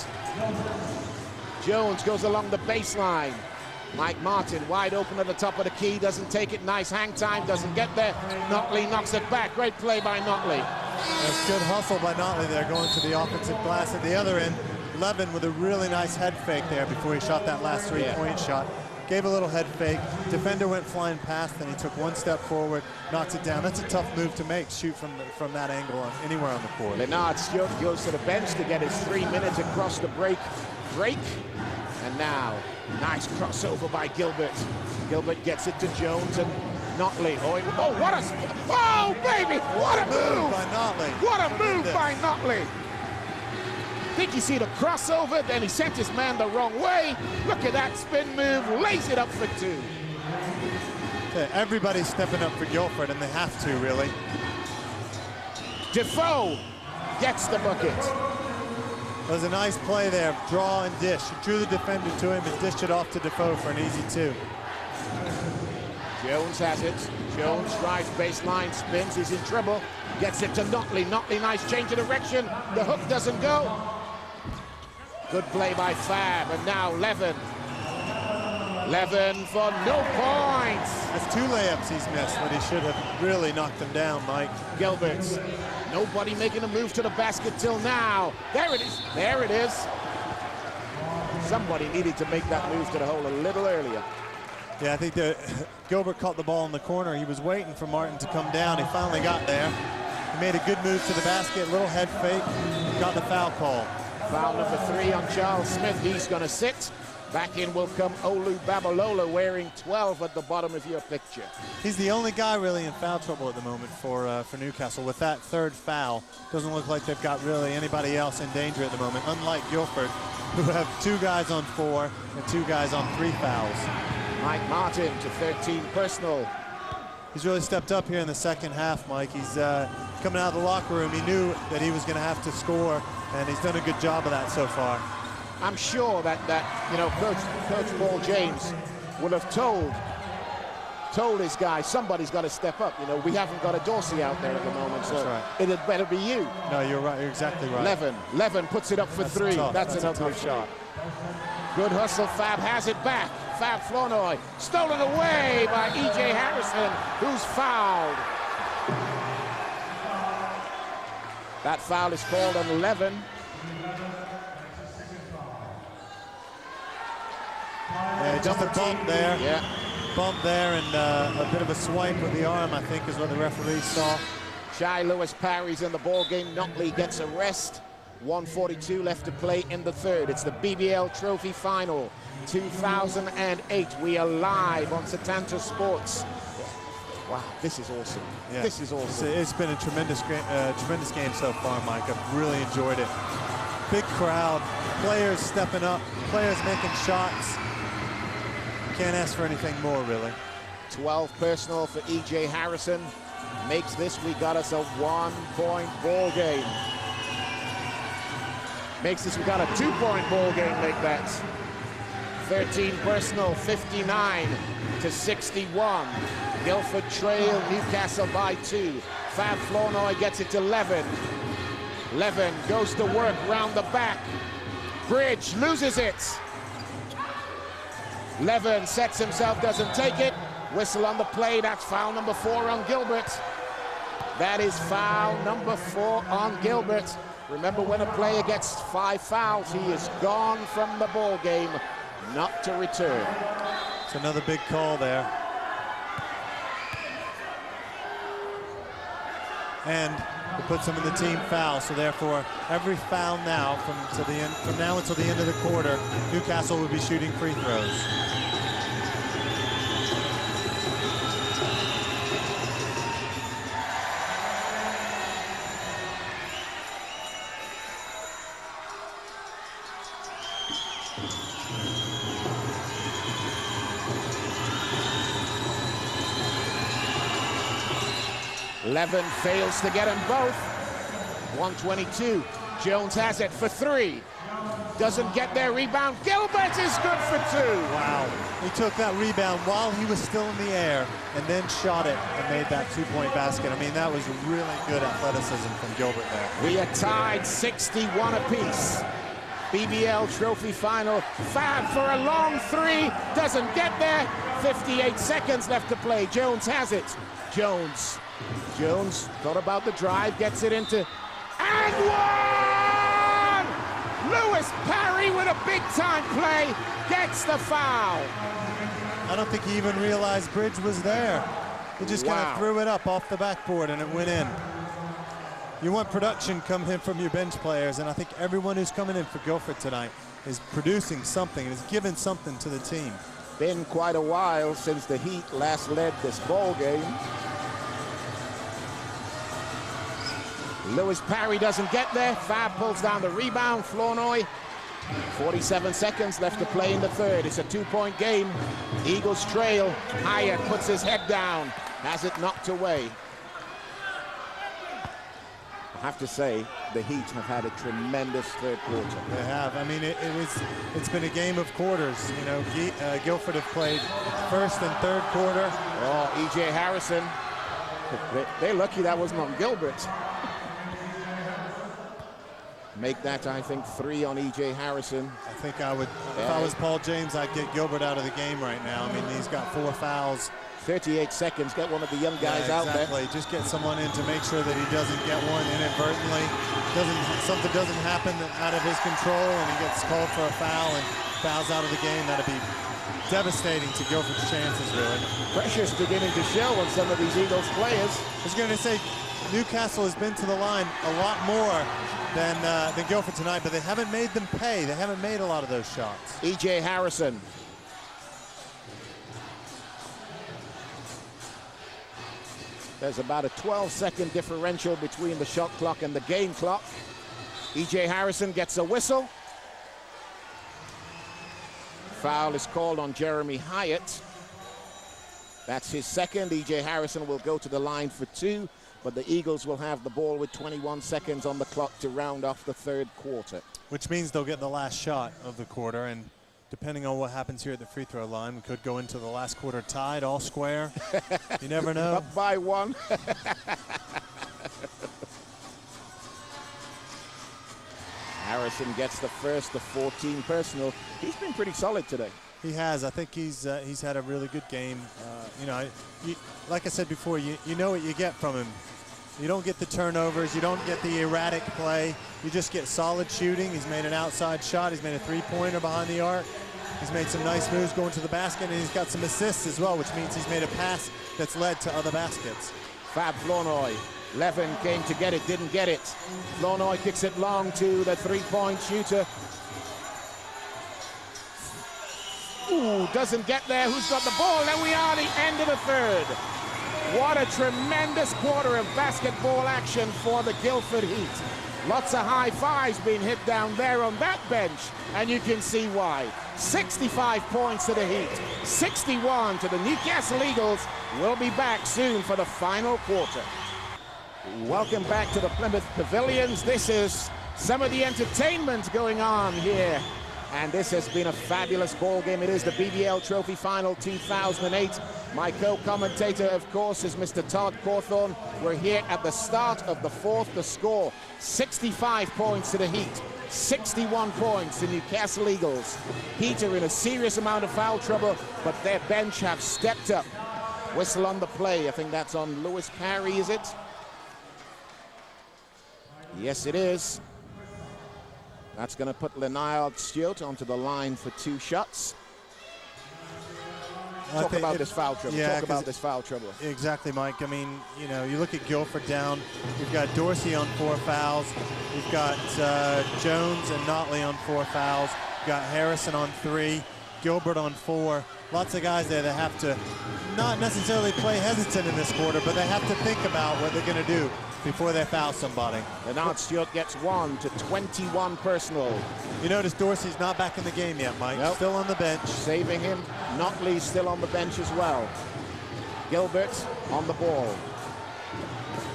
Jones goes along the baseline. Mike Martin wide open at the top of the key, doesn't take it. Nice hang time, doesn't get there. Notley knocks it back. Great play by Notley. That's good hustle by Notley there, going to the offensive glass at the other end. Levin with a really nice head fake there before he shot that last 3-point shot. gave a little head fake. Defender went flying past, then he took one step forward, knocked it down. That's a tough move to make, shoot from that angle anywhere on the court. Leonard Stewart goes to the bench to get his 3 minutes across the break. And now, nice crossover by Gilbert. Gilbert gets it to Jones and Notley. Oh, baby, what a move by Notley. What a move by Notley. Think you see the crossover, then he sent his man the wrong way. Look at that spin move, lays it up for 2. Okay, everybody's stepping up for Guildford, and they have to, really. Defoe gets the bucket. It was a nice play there, draw and dish. He drew the defender to him and dished it off to Defoe for an easy 2. Jones has it. Jones drives baseline, spins, he's in trouble. Gets it to Notley. Notley, nice change of direction. The hook doesn't go. Good play by Fab, and now Levin. Levin for no points. That's 2 layups he's missed, but he should have really knocked them down, Mike. Gilbert's. Nobody making a move to the basket till now. There it is. There it is. Somebody needed to make that move to the hole a little earlier. Yeah, I think Gilbert caught the ball in the corner. He was waiting for Martin to come down. He finally got there. He made a good move to the basket, little head fake, got the foul call. Foul number 3 on Charles Smith. He's going to sit. Back in will come Olu Babalola, wearing 12 at the bottom of your picture. He's the only guy really in foul trouble at the moment for Newcastle. With that 3rd foul, doesn't look like they've got really anybody else in danger at the moment, unlike Guildford, who have 2 guys on 4 and 2 guys on 3 fouls. Mike Martin to 13 personal. He's really stepped up here in the second half, Mike. He's coming out of the locker room. He knew that he was going to have to score, and he's done a good job of that so far. I'm sure that you know, Coach Paul James would have told his guys, somebody's got to step up. You know, we haven't got a Dorsey out there at the moment, so right. It had better be you. No, you're right. You're exactly right. Levin puts it up for 3. That's an ugly shot. Good hustle. Fab has it back. Fab Flournoy stolen away by E.J. Harrison, who's fouled. That foul is called on Levin. Yeah, just a bump there. Yeah. Bump there and a bit of a swipe with the arm, I think, is what the referee saw. Shai Lewis parries in the ball game. Notley gets a rest. 1:42 left to play in the 3rd. It's the BBL Trophy Final 2008. We are live on Setanta Sports. Wow, this is awesome. Yeah. This is awesome. It's been a tremendous game so far, Mike. I've really enjoyed it. Big crowd, players stepping up, players making shots. Can't ask for anything more, really. 12 personal for E.J. Harrison. Makes this, we got us a 1-point ball game. Makes this, we got a 2-point ball game, make that. 13 personal, 59-61. Guildford trail Newcastle by 2. Fab Flournoy gets it to Levin. Levin goes to work round the back. Bridge loses it. Levin sets himself, doesn't take it. Whistle on the play, that's foul number 4 on Gilbert. That is foul number 4 on Gilbert. Remember, when a player gets 5 fouls, he is gone from the ball game, not to return. It's another big call there. And it puts him in the team foul, so therefore every foul now from now until the end of the quarter, Newcastle will be shooting free throws. Levin fails to get them both. 122. Jones has it for 3. Doesn't get their rebound. Gilbert is good for 2. Wow. He took that rebound while he was still in the air and then shot it and made that 2-point basket. I mean, that was really good athleticism from Gilbert there. We are tied 61 apiece. BBL Trophy Final. Fab for a long 3. Doesn't get there. 58 seconds left to play. Jones has it. Jones thought about the drive, gets it into, and 1! Lewis Parry with a big-time play, gets the foul. I don't think he even realized Bridge was there. He just kind of threw it up off the backboard and it went in. You want production coming in from your bench players, and I think everyone who's coming in for Guildford tonight is producing something and is giving something to the team. Been quite a while since the Heat last led this ball game. Lewis Parry doesn't get there. Fab pulls down the rebound. Flournoy, 47 seconds left to play in the third. It's a 2-point game. Eagles trail. Hyatt puts his head down. Has it knocked away. I have to say, the Heat have had a tremendous third quarter. They have. I mean, it's been a game of quarters. You know, Guildford have played first and third quarter. Oh, E.J. Harrison. They're lucky that wasn't on Gilbert. Make that, I think, 3 on E.J. Harrison. I think I would, if I was Paul James, I'd get Gilbert out of the game right now. I mean, he's got 4 fouls. 38 seconds, get one of the young guys out there. Exactly, just get someone in to make sure that he doesn't get one inadvertently. Something doesn't happen out of his control and he gets called for a foul and fouls out of the game. That'd be devastating to Guildford's chances, really. Pressure's beginning to show on some of these Eagles players. I was going to say, Newcastle has been to the line a lot more than Guildford tonight, but they haven't made them pay. They haven't made a lot of those shots. E.J. Harrison. There's about a 12-second differential between the shot clock and the game clock. E.J. Harrison gets a whistle. Foul is called on Jeremy Hyatt. That's his second. E.J. Harrison will go to the line for 2, but the Eagles will have the ball with 21 seconds on the clock to round off the third quarter. Which means they'll get the last shot of the quarter, and depending on what happens here at the free throw line, we could go into the last quarter tied, all square. You never know. Up by 1. Harrison gets the first of 14 personal. He's been pretty solid today. He has. I think he's had a really good game. You know, like I said before, you know what you get from him. You don't get the turnovers. You don't get the erratic play. You just get solid shooting. He's made an outside shot. He's made a three-pointer behind the arc. He's made some nice moves going to the basket, and he's got some assists as well, which means he's made a pass that's led to other baskets. Fab Flournoy. Levin came to get it, didn't get it. Flournoy kicks it long to the three-point shooter. Ooh, doesn't get there. Who's got the ball? There we are, the end of the third. What a tremendous quarter of basketball action for the Guildford Heat. Lots of high fives being hit down there on that bench, and you can see why. 65 points to the Heat, 61 to the Newcastle Eagles. We'll be back soon for the final quarter. Welcome back to the Plymouth Pavilions. This is some of the entertainment going on here. And this has been a fabulous ball game. It is the BBL Trophy Final 2008. My co-commentator, of course, is Mr. Todd Cawthorne. We're here at the start of the fourth. The score, 65 points to the Heat, 61 points to Newcastle Eagles. Heat are in a serious amount of foul trouble, but their bench have stepped up. Whistle on the play. I think that's on Lewis Parry, is it? Yes, it is. That's going to put Leonard Stewart onto the line for 2 shots. Talk about this foul trouble. Yeah, talk about this foul trouble. Exactly, Mike. I mean, you know, you look at Guildford down. We've got Dorsey on 4 fouls. We've got Jones and Notley on 4 fouls. We've got Harrison on 3. Gilbert on 4. Lots of guys there that have to not necessarily play hesitant in this quarter, but they have to think about what they're going to do before they foul somebody. Leonard Stewart gets 1 to 21 personal. You notice Dorsey's not back in the game yet, Mike. Nope. Still on the bench. Saving him. Notley still on the bench as well. Gilbert on the ball.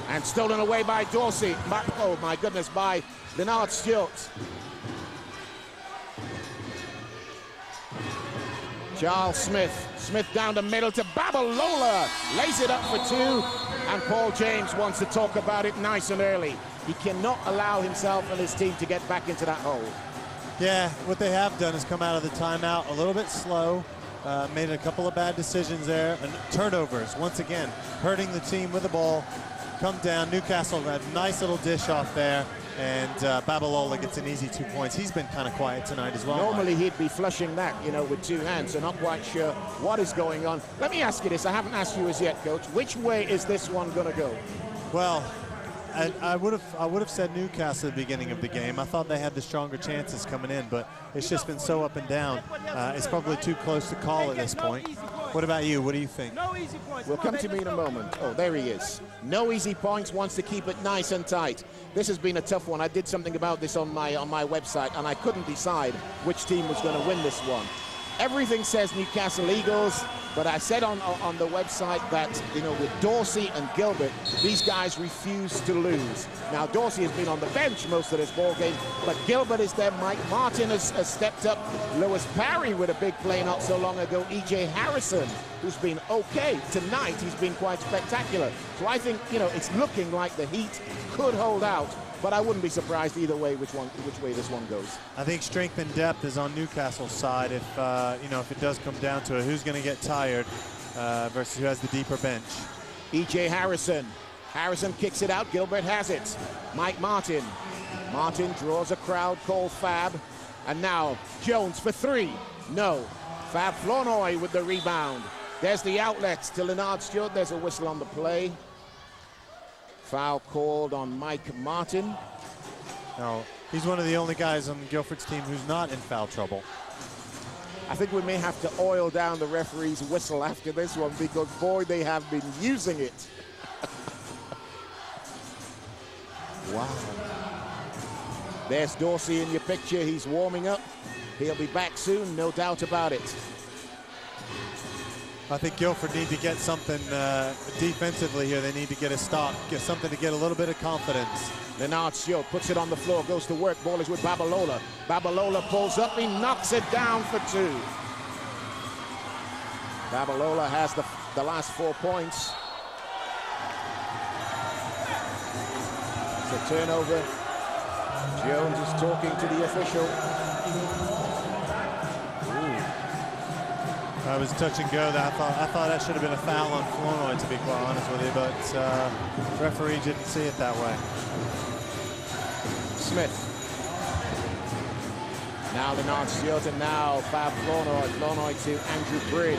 And stolen away by Dorsey. Oh my goodness, by Leonard Stewart. Charles Smith. Smith down the middle to Babalola. Lays it up for 2. And Paul James wants to talk about it nice and early. He cannot allow himself and his team to get back into that hole. Yeah, what they have done is come out of the timeout a little bit slow, made a couple of bad decisions there, and turnovers, once again, hurting the team with the ball. Come down, Newcastle had a nice little dish off there. and Babalola gets an easy 2 points. He's been kind of quiet tonight as well. Normally he'd be flushing that, you know, with 2 hands, so not quite sure what is going on. Let me ask you this, I haven't asked you as yet, Coach. Which way is this one going to go? Well, I would have said Newcastle at the beginning of the game. I thought they had the stronger chances coming in, but it's just been so up and down. It's probably too close to call at this point. What about you? What do you think? No easy points. We'll come to me in a moment. Oh, there he is. No easy points, wants to keep it nice and tight. This has been a tough one. I did something about this on my website, and I couldn't decide which team was going to win this one. Everything says Newcastle Eagles, but I said on the website that, you know, with Dorsey and Gilbert, these guys refuse to lose. Now, Dorsey has been on the bench most of this ball game, but Gilbert is there. Mike Martin has stepped up. Lewis Parry with a big play not so long ago. E.J. Harrison, who's been okay. Tonight, he's been quite spectacular. So I think, you know, it's looking like the Heat could hold out, but I wouldn't be surprised either way which way this one goes. I think strength and depth is on Newcastle's side. If you know, if it does come down to it, who's going to get tired versus who has the deeper bench. E.J. Harrison. Harrison kicks it out. Gilbert has it. Mike Martin. Martin draws a crowd called Fab, and now Jones for 3. No. Fab Flournoy with the rebound. There's the outlets to Leonard Stewart. There's a whistle on the play. Foul called on Mike Martin. No, he's one of the only guys on Guildford's team who's not in foul trouble. I think we may have to oil down the referee's whistle after this one, because, boy, they have been using it. Wow. There's Dorsey in your picture. He's warming up. He'll be back soon, no doubt about it. I think Guildford need to get something defensively here. They need to get a stop, get something to get a little bit of confidence. Leonard Stewart puts it on the floor, goes to work. Ball is with Babalola. Babalola pulls up, he knocks it down for 2. Babalola has the last 4 points. It's a turnover. Jones is talking to the official. It was touch and go. That I thought that should have been a foul on Flournoy, to be quite honest with you, but referee didn't see it that way. Smith. Now Leonard Stewart, and now Fab Flournoy. Flournoy to Andrew Bridge.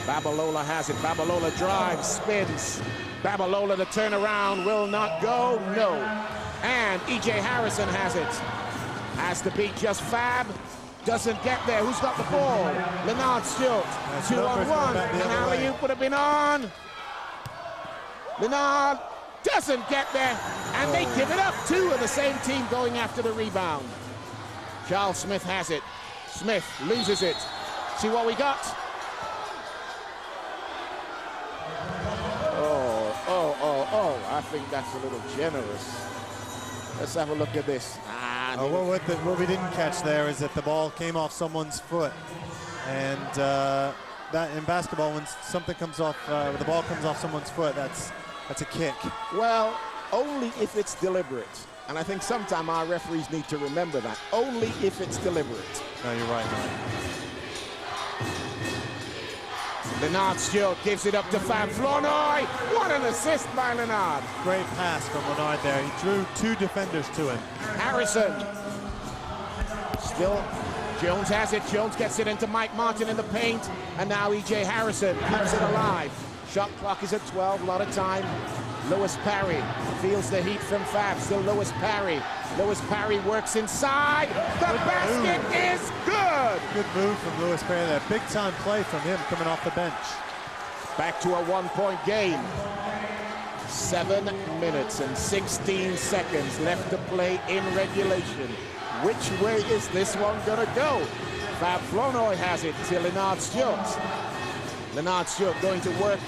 Babalola has it. Babalola drives, spins. Babalola the turnaround will not go. No. And E.J. Harrison has it. Has to beat just Fab. Doesn't get there. Who's got the ball? Leonard Stewart. 2-on-1. An alley-oop would have been on. Leonard doesn't get there. And they give it up. 2 of the same team going after the rebound. Charles Smith has it. Smith loses it. See what we got? Oh. I think that's a little generous. Let's have a look at this. What we didn't catch there is that the ball came off someone's foot, and that in basketball, when something comes off, when the ball comes off someone's foot, that's a kick. Well, only if it's deliberate, and I think sometimes our referees need to remember that. Only if it's deliberate. No, you're right. Leonard Stewart gives it up to Fab Flournoy. What an assist by Leonard. Great pass from Leonard there. He drew 2 defenders to him. Harrison. Still, Jones has it. Jones gets it into Mike Martin in the paint. And now E.J. Harrison keeps it alive. Shot clock is at 12, a lot of time. Lewis Parry feels the heat from Fab. Still Lewis Parry. Lewis Parry works inside. The basket is good. Good move from Lewis Parry there. Big time play from him coming off the bench. Back to a 1-point game. 7 minutes and 16 seconds left to play in regulation. Which way is this one gonna go? Fab Flournoy has it to Leonard Stewart. Leonard Stewart going to work.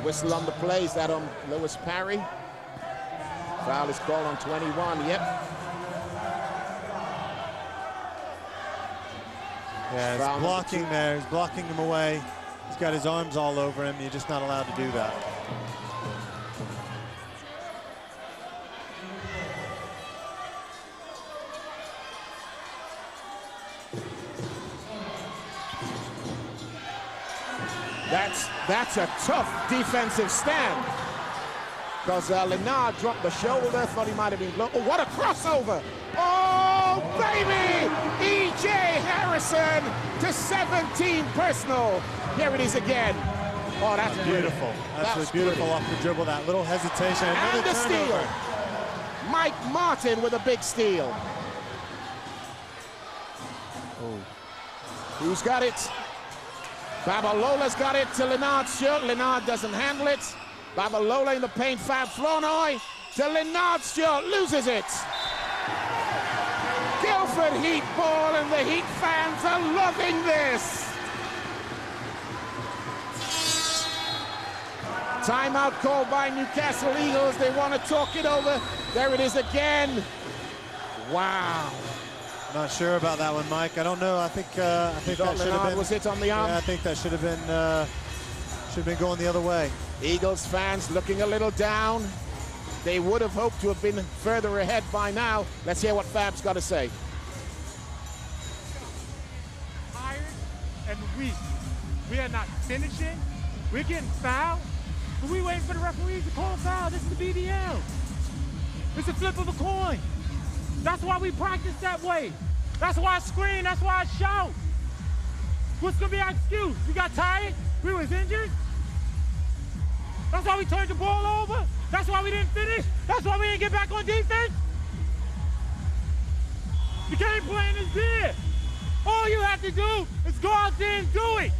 Whistle on the play. Is that on Lewis Parry? Foul is called on 21. Yep. Yeah, he's blocking there. He's blocking him away. He's got his arms all over him. You're just not allowed to do that. That's a tough defensive stand. because Lennard dropped the shoulder, thought he might have been blown. Oh, what a crossover! Oh, baby! E.J. Harrison to 17 personal. Here it is again. Oh, that's beautiful. Absolutely beautiful off the dribble. That little hesitation. And the steal. Mike Martin with a big steal. Oh. Who's got it? Babalola's got it to Lennard Stewart. Lennard doesn't handle it. Babalola in the paint. Fab Flournoy to Lennard Stewart. Loses it. Guildford Heat ball, and the Heat fans are loving this. Timeout called by Newcastle Eagles. They want to talk it over. There it is again. Wow. Not sure about that one, Mike. I don't know. I think that should have been. Was hit on the arm? Yeah, I think that should have been going the other way. Eagles fans looking a little down. They would have hoped to have been further ahead by now. Let's hear what Fab's got to say. Tired and weak. We are not finishing. We're getting fouled. But we waiting for the referees to call a foul. This is the BBL. It's a flip of a coin. That's why we practice that way. That's why I scream. That's why I shout. What's gonna be our excuse? We got tired? We was injured? That's why we turned the ball over? That's why we didn't finish? That's why we didn't get back on defense? The game plan is there. All you have to do is go out there and do it.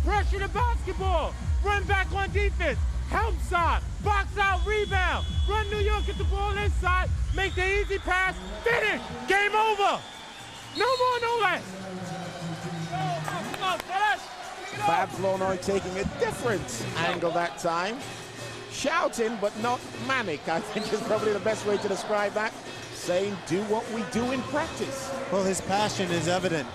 Pressure the basketball. Run back on defense. Help side. Box out, rebound. Run New York, get the ball inside. Make the easy pass. Finish. Game over. No more, no less. Fab Flournoy taking a different angle that time. Shouting, but not manic, I think is probably the best way to describe that. Saying, do what we do in practice. Well, his passion is evident,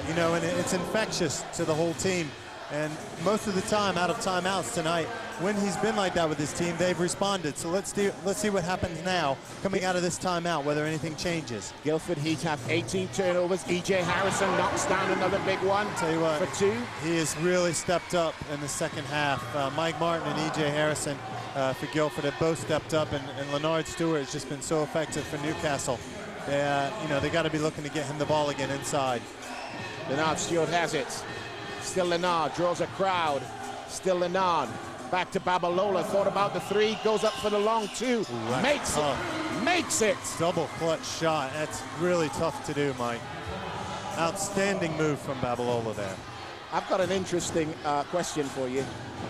you know, and it's infectious to the whole team. And most of the time, out of timeouts tonight, when he's been like that with his team, they've responded. So let's see what happens now, coming out of this timeout, whether anything changes. Guildford Heat have 18 turnovers. E.J. Harrison knocks down another big one. Tell you what, for 2. He has really stepped up in the second half. Mike Martin and E.J. Harrison for Guildford have both stepped up, and Lennard Stewart has just been so effective for Newcastle. They got to be looking to get him the ball again inside. Lennard Stewart has it. Still Lennard, draws a crowd. Still Lennard. Back to Babalola, thought about the 3, goes up for the long 2. Ooh, makes it. Makes it. Double clutch shot. That's really tough to do, Mike. Outstanding move from Babalola there. I've got an interesting question for you.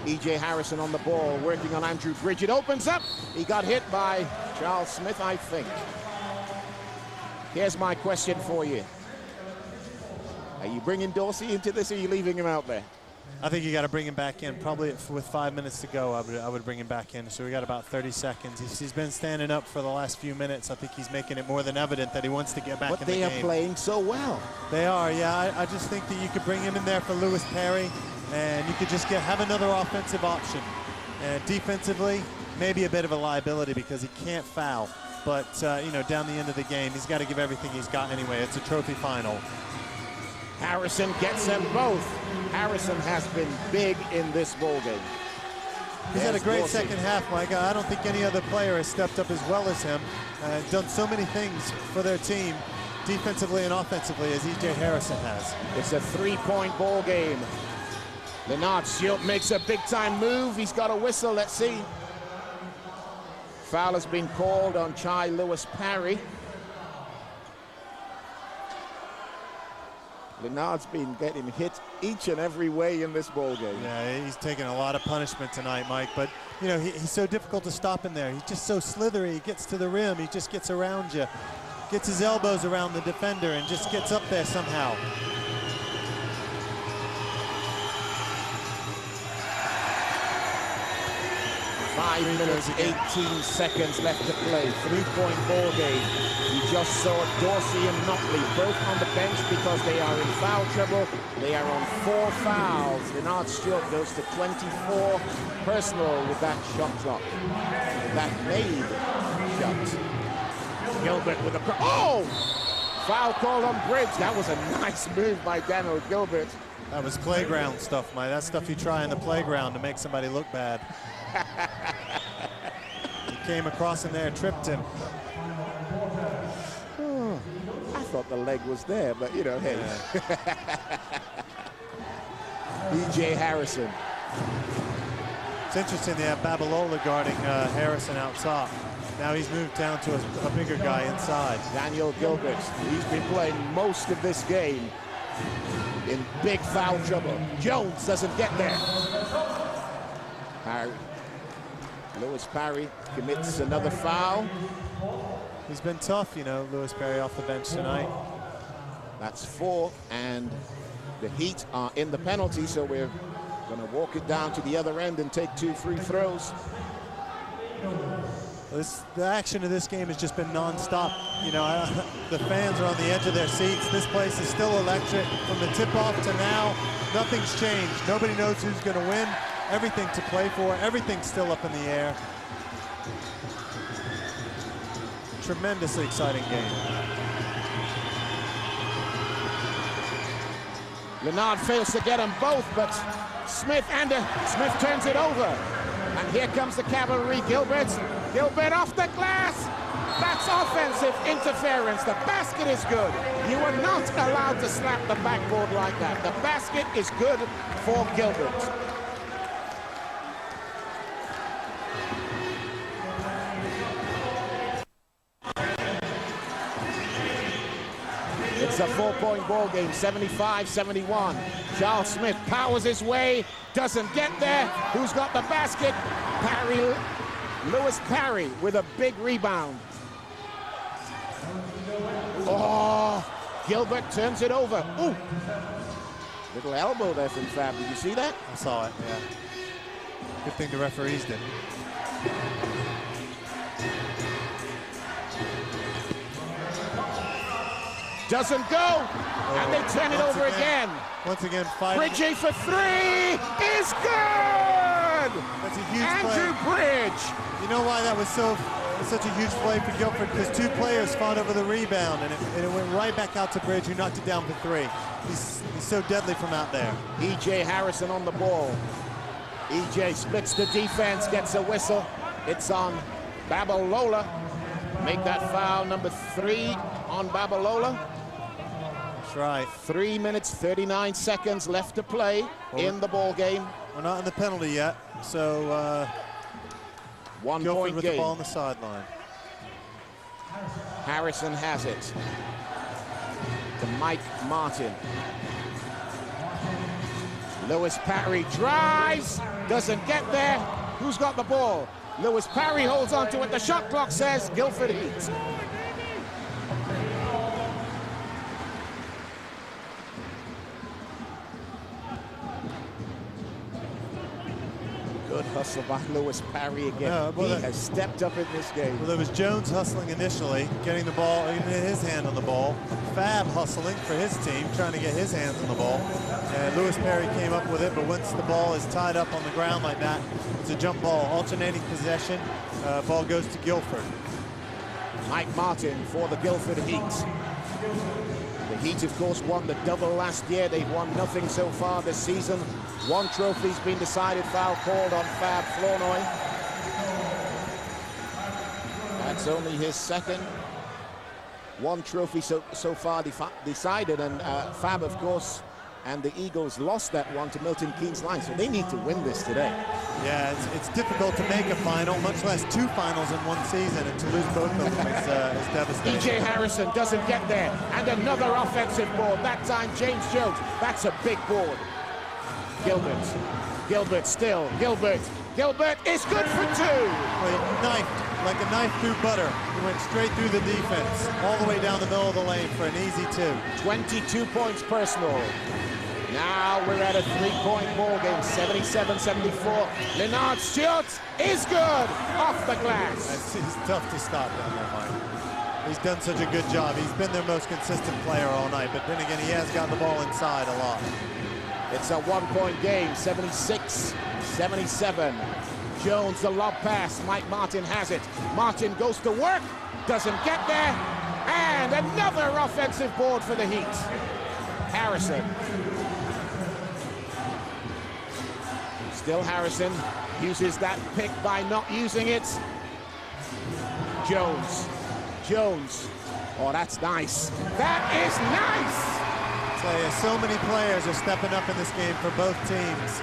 E.J. Harrison on the ball, working on Andrew Bridge. It opens up. He got hit by Charles Smith, I think. Here's my question for you. Are you bringing Dorsey into this, or are you leaving him out there? I think you got to bring him back in. Probably with 5 minutes to go, I would bring him back in. So we got about 30 seconds. He's been standing up for the last few minutes. I think he's making it more than evident that he wants to get back in the game. But they are playing so well. They are, yeah. I just think that you could bring him in there for Lewis Perry, and you could just have another offensive option. And defensively, maybe a bit of a liability because he can't foul. But, you know, down the end of the game, he's got to give everything he's got anyway. It's a trophy final. Harrison gets them both. Harrison has been big in this ball game. He's had a great second half, Mike. I don't think any other player has stepped up as well as him. Done so many things for their team, defensively and offensively, as E.J. Harrison has. It's a 3-point ball game. Lennard Stewart makes a big-time move. He's got a whistle. Let's see. Foul has been called on Chai Lewis Parry. Lennard's been getting hit each and every way in this ball game. Yeah, he's taking a lot of punishment tonight, Mike. But, you know, he's so difficult to stop in there. He's just so slithery. He gets to the rim. He just gets around you. Gets his elbows around the defender and just gets up there somehow. Five minutes, 18 seconds left to play. 3-point ball game. You just saw Dorsey and Notley both on the bench because they are in foul trouble. They are on 4 fouls. Lennard Stewart goes to 24 personal with that shot clock. That made shot. Gilbert with a... Oh! Foul called on Bridge. That was a nice move by Daniel Gilbert. That was playground stuff, Mike. That's stuff you try in the playground to make somebody look bad. came across him there, tripped him. Oh, I thought the leg was there, but you know, hey. E.J. Harrison. It's interesting they have Babalola guarding Harrison out top. Now he's moved down to a bigger guy inside. Daniel Gilbert, he's been playing most of this game in big foul trouble. Jones doesn't get there. Parry. Lewis Parry commits another foul. He's been tough, you know, Lewis Parry off the bench tonight. That's 4, and the Heat are in the penalty, so we're going to walk it down to the other end and take 2 free throws. The action of this game has just been non-stop. You know, the fans are on the edge of their seats. This place is still electric. From the tip-off to now, nothing's changed. Nobody knows who's going to win. Everything to play for. Everything's still up in the air. Tremendously exciting game. Leonard fails to get them both, but Smith turns it over. And here comes the cavalry. Gilbert off the glass. That's offensive interference. The basket is good. You are not allowed to slap the backboard like that. The basket is good for Gilbert. It's a 4-point ball game, 75-71. Charles Smith powers his way, doesn't get there. Who's got the basket? Parry, Lewis Parry with a big rebound. Oh, Gilbert turns it over. Ooh, little elbow there from Fab. Did you see that? I saw it, yeah. Good thing the referees didn't. Doesn't go, and they turn it over again. Once again, fighting. Bridgie for 3 is good! That's a huge Andrew play. Bridge. You know why that was such a huge play for Guildford? Because 2 players fought over the rebound, and it went right back out to Bridge, who knocked it down for 3. He's so deadly from out there. E.J. Harrison on the ball. E.J. splits the defense, gets a whistle. It's on Babalola. Make that foul number 3 on Babalola. That's right. 3 minutes, 39 seconds left to play in the ball game. We're not in the penalty yet, so 1 Guildford point with game. the ball on the sideline. Harrison has it to Mike Martin. Lewis Parry drives, doesn't get there. Who's got the ball? Lewis Parry holds on to it. The shot clock says Guildford Heat. Good hustle by Lewis Parry again. Yeah, well, he has stepped up in this game. Well, there was Jones hustling initially, getting the ball, even his hand on the ball. Fab hustling for his team, trying to get his hands on the ball. And Lewis Parry came up with it, but once the ball is tied up on the ground like that, it's a jump ball, alternating possession. Ball goes to Guildford. Mike Martin for the Guildford Heat. The Heat, of course, won the double last year. They've won nothing so far this season. 1 trophy's been decided, foul called on Fab Flournoy. That's only his second. 1 trophy so far decided, and Fab, of course, and the Eagles lost that one to Milton Keynes Lions, so they need to win this today. Yeah, it's difficult to make a final, much less 2 finals in 1 season, and to lose both of them is devastating. E.J. Harrison doesn't get there, and another offensive board. That time, James Jones. That's a big board. Gilbert still. Gilbert is good for 2. Well, knifed, like a knife through butter. He went straight through the defense, all the way down the middle of the lane for an easy 2. 22 points personal. Now we're at a 3-point ball game, 77-74. Leonard Stewart is good off the glass. He's tough to stop down there, Mike. He's done such a good job. He's been their most consistent player all night, but then again, he has gotten the ball inside a lot. It's a 1-point game, 76-77. Jones, the lob pass. Mike Martin has it. Martin goes to work, doesn't get there, and another offensive board for the Heat. Harrison. Still Harrison uses that pick by not using it. Jones. Jones. Oh, that's nice. That is nice! Tell you, so many players are stepping up in this game for both teams.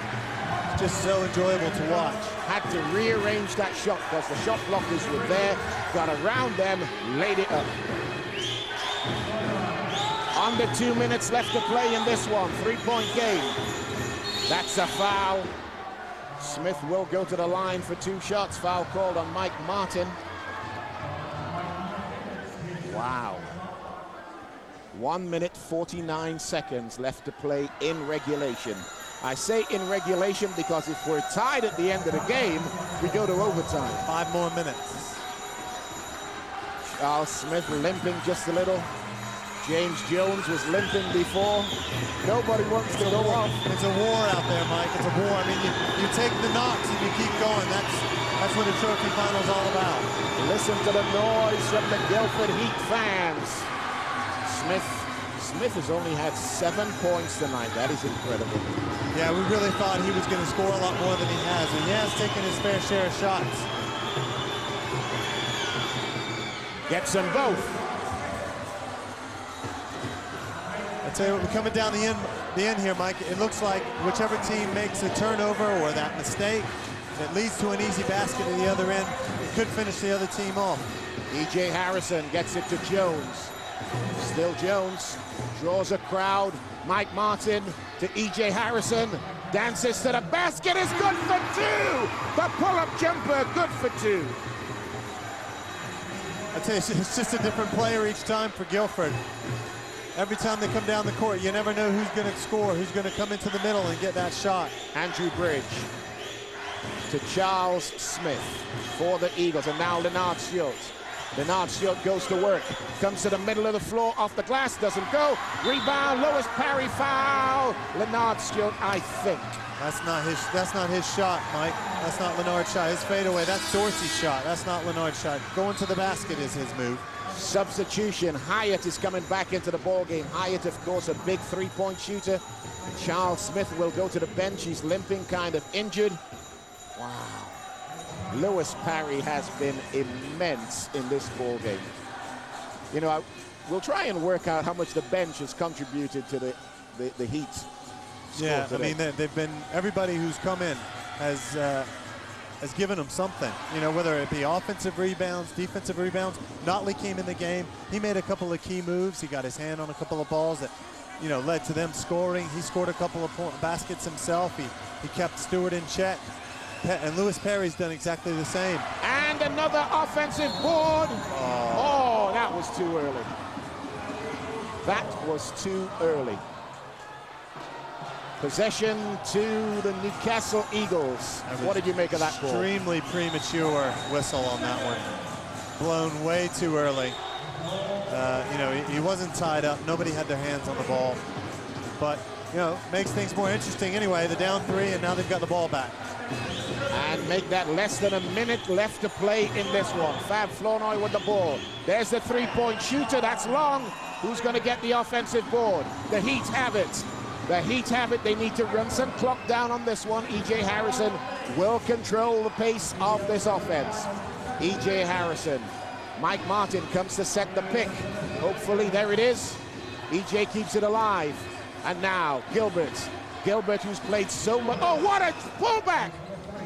It's just so enjoyable to watch. Had to rearrange that shot because the shot blockers were there, got around them, laid it up. Under 2 minutes left to play in this one, 3-point game. That's a foul. Smith will go to the line for 2 shots. Foul called on Mike Martin. Wow. 1 minute 49 seconds left to play in regulation. I say in regulation because if we're tied at the end of the game, we go to overtime. 5 more minutes. Charles Smith limping just a little. James Jones was limping before. Nobody wants to go off. It's a war out there, Mike. It's a war. I mean, you take the knocks and you keep going. That's what a trophy final is all about. Listen to the noise from the Guildford Heat fans. Smith has only had 7 points tonight. That is incredible. Yeah, we really thought he was going to score a lot more than he has, and he has taken his fair share of shots. Gets them both. I tell you what, we're coming down the end here, Mike. It looks like whichever team makes a turnover or that mistake that leads to an easy basket at the other end, it could finish the other team off. E.J. Harrison gets it to Jones. Still Jones, draws a crowd. Mike Martin to E.J. Harrison. Dances to the basket, is good for 2! The pull-up jumper, good for 2. I tell you, it's just a different player each time for Guildford. Every time they come down the court, you never know who's going to score, who's going to come into the middle and get that shot. Andrew Bridge to Charles Smith for the Eagles, and now Leonard Schultz. Leonard Schultz goes to work, comes to the middle of the floor, off the glass, doesn't go. Rebound, Lewis Parry, foul. Leonard Schultz, I think. That's not his shot, Mike. That's not Leonard's shot. His fadeaway, that's Dorsey's shot. That's not Leonard's shot. Going to the basket is his move. Substitution, Hyatt is coming back into the ball game. Hyatt, of course, a big 3-point shooter. Charles Smith will go to the bench. He's limping, kind of injured. Wow. Lewis Parry has been immense in this ball game. You know, we'll try and work out how much the bench has contributed to the Heat. Yeah, I mean, they've been, everybody who's come in has given them something, you know, whether it be offensive rebounds, defensive rebounds. Notley came in the game. He made a couple of key moves. He got his hand on a couple of balls that, you know, led to them scoring. He scored a couple of baskets himself. He kept Stewart in check. And Lewis Parry's done exactly the same. And another offensive board. Oh, that was too early. That was too early. Possession to the Newcastle Eagles. What did you make of that ball? Extremely premature whistle on that one. Blown way too early. You know, he wasn't tied up. Nobody had their hands on the ball. But, you know, makes things more interesting anyway. They're down 3, and now they've got the ball back. And make that less than a minute left to play in this one. Fab Flournoy with the ball. There's the 3-point shooter. That's long. Who's going to get the offensive board? The Heat have it. The Heat have it. They need to run some clock down on this one. E.J. Harrison will control the pace of this offense. E.J. Harrison. Mike Martin comes to set the pick. Hopefully, there it is. E.J. keeps it alive. And now, Gilbert. Gilbert, who's played so much. Oh, what a pullback!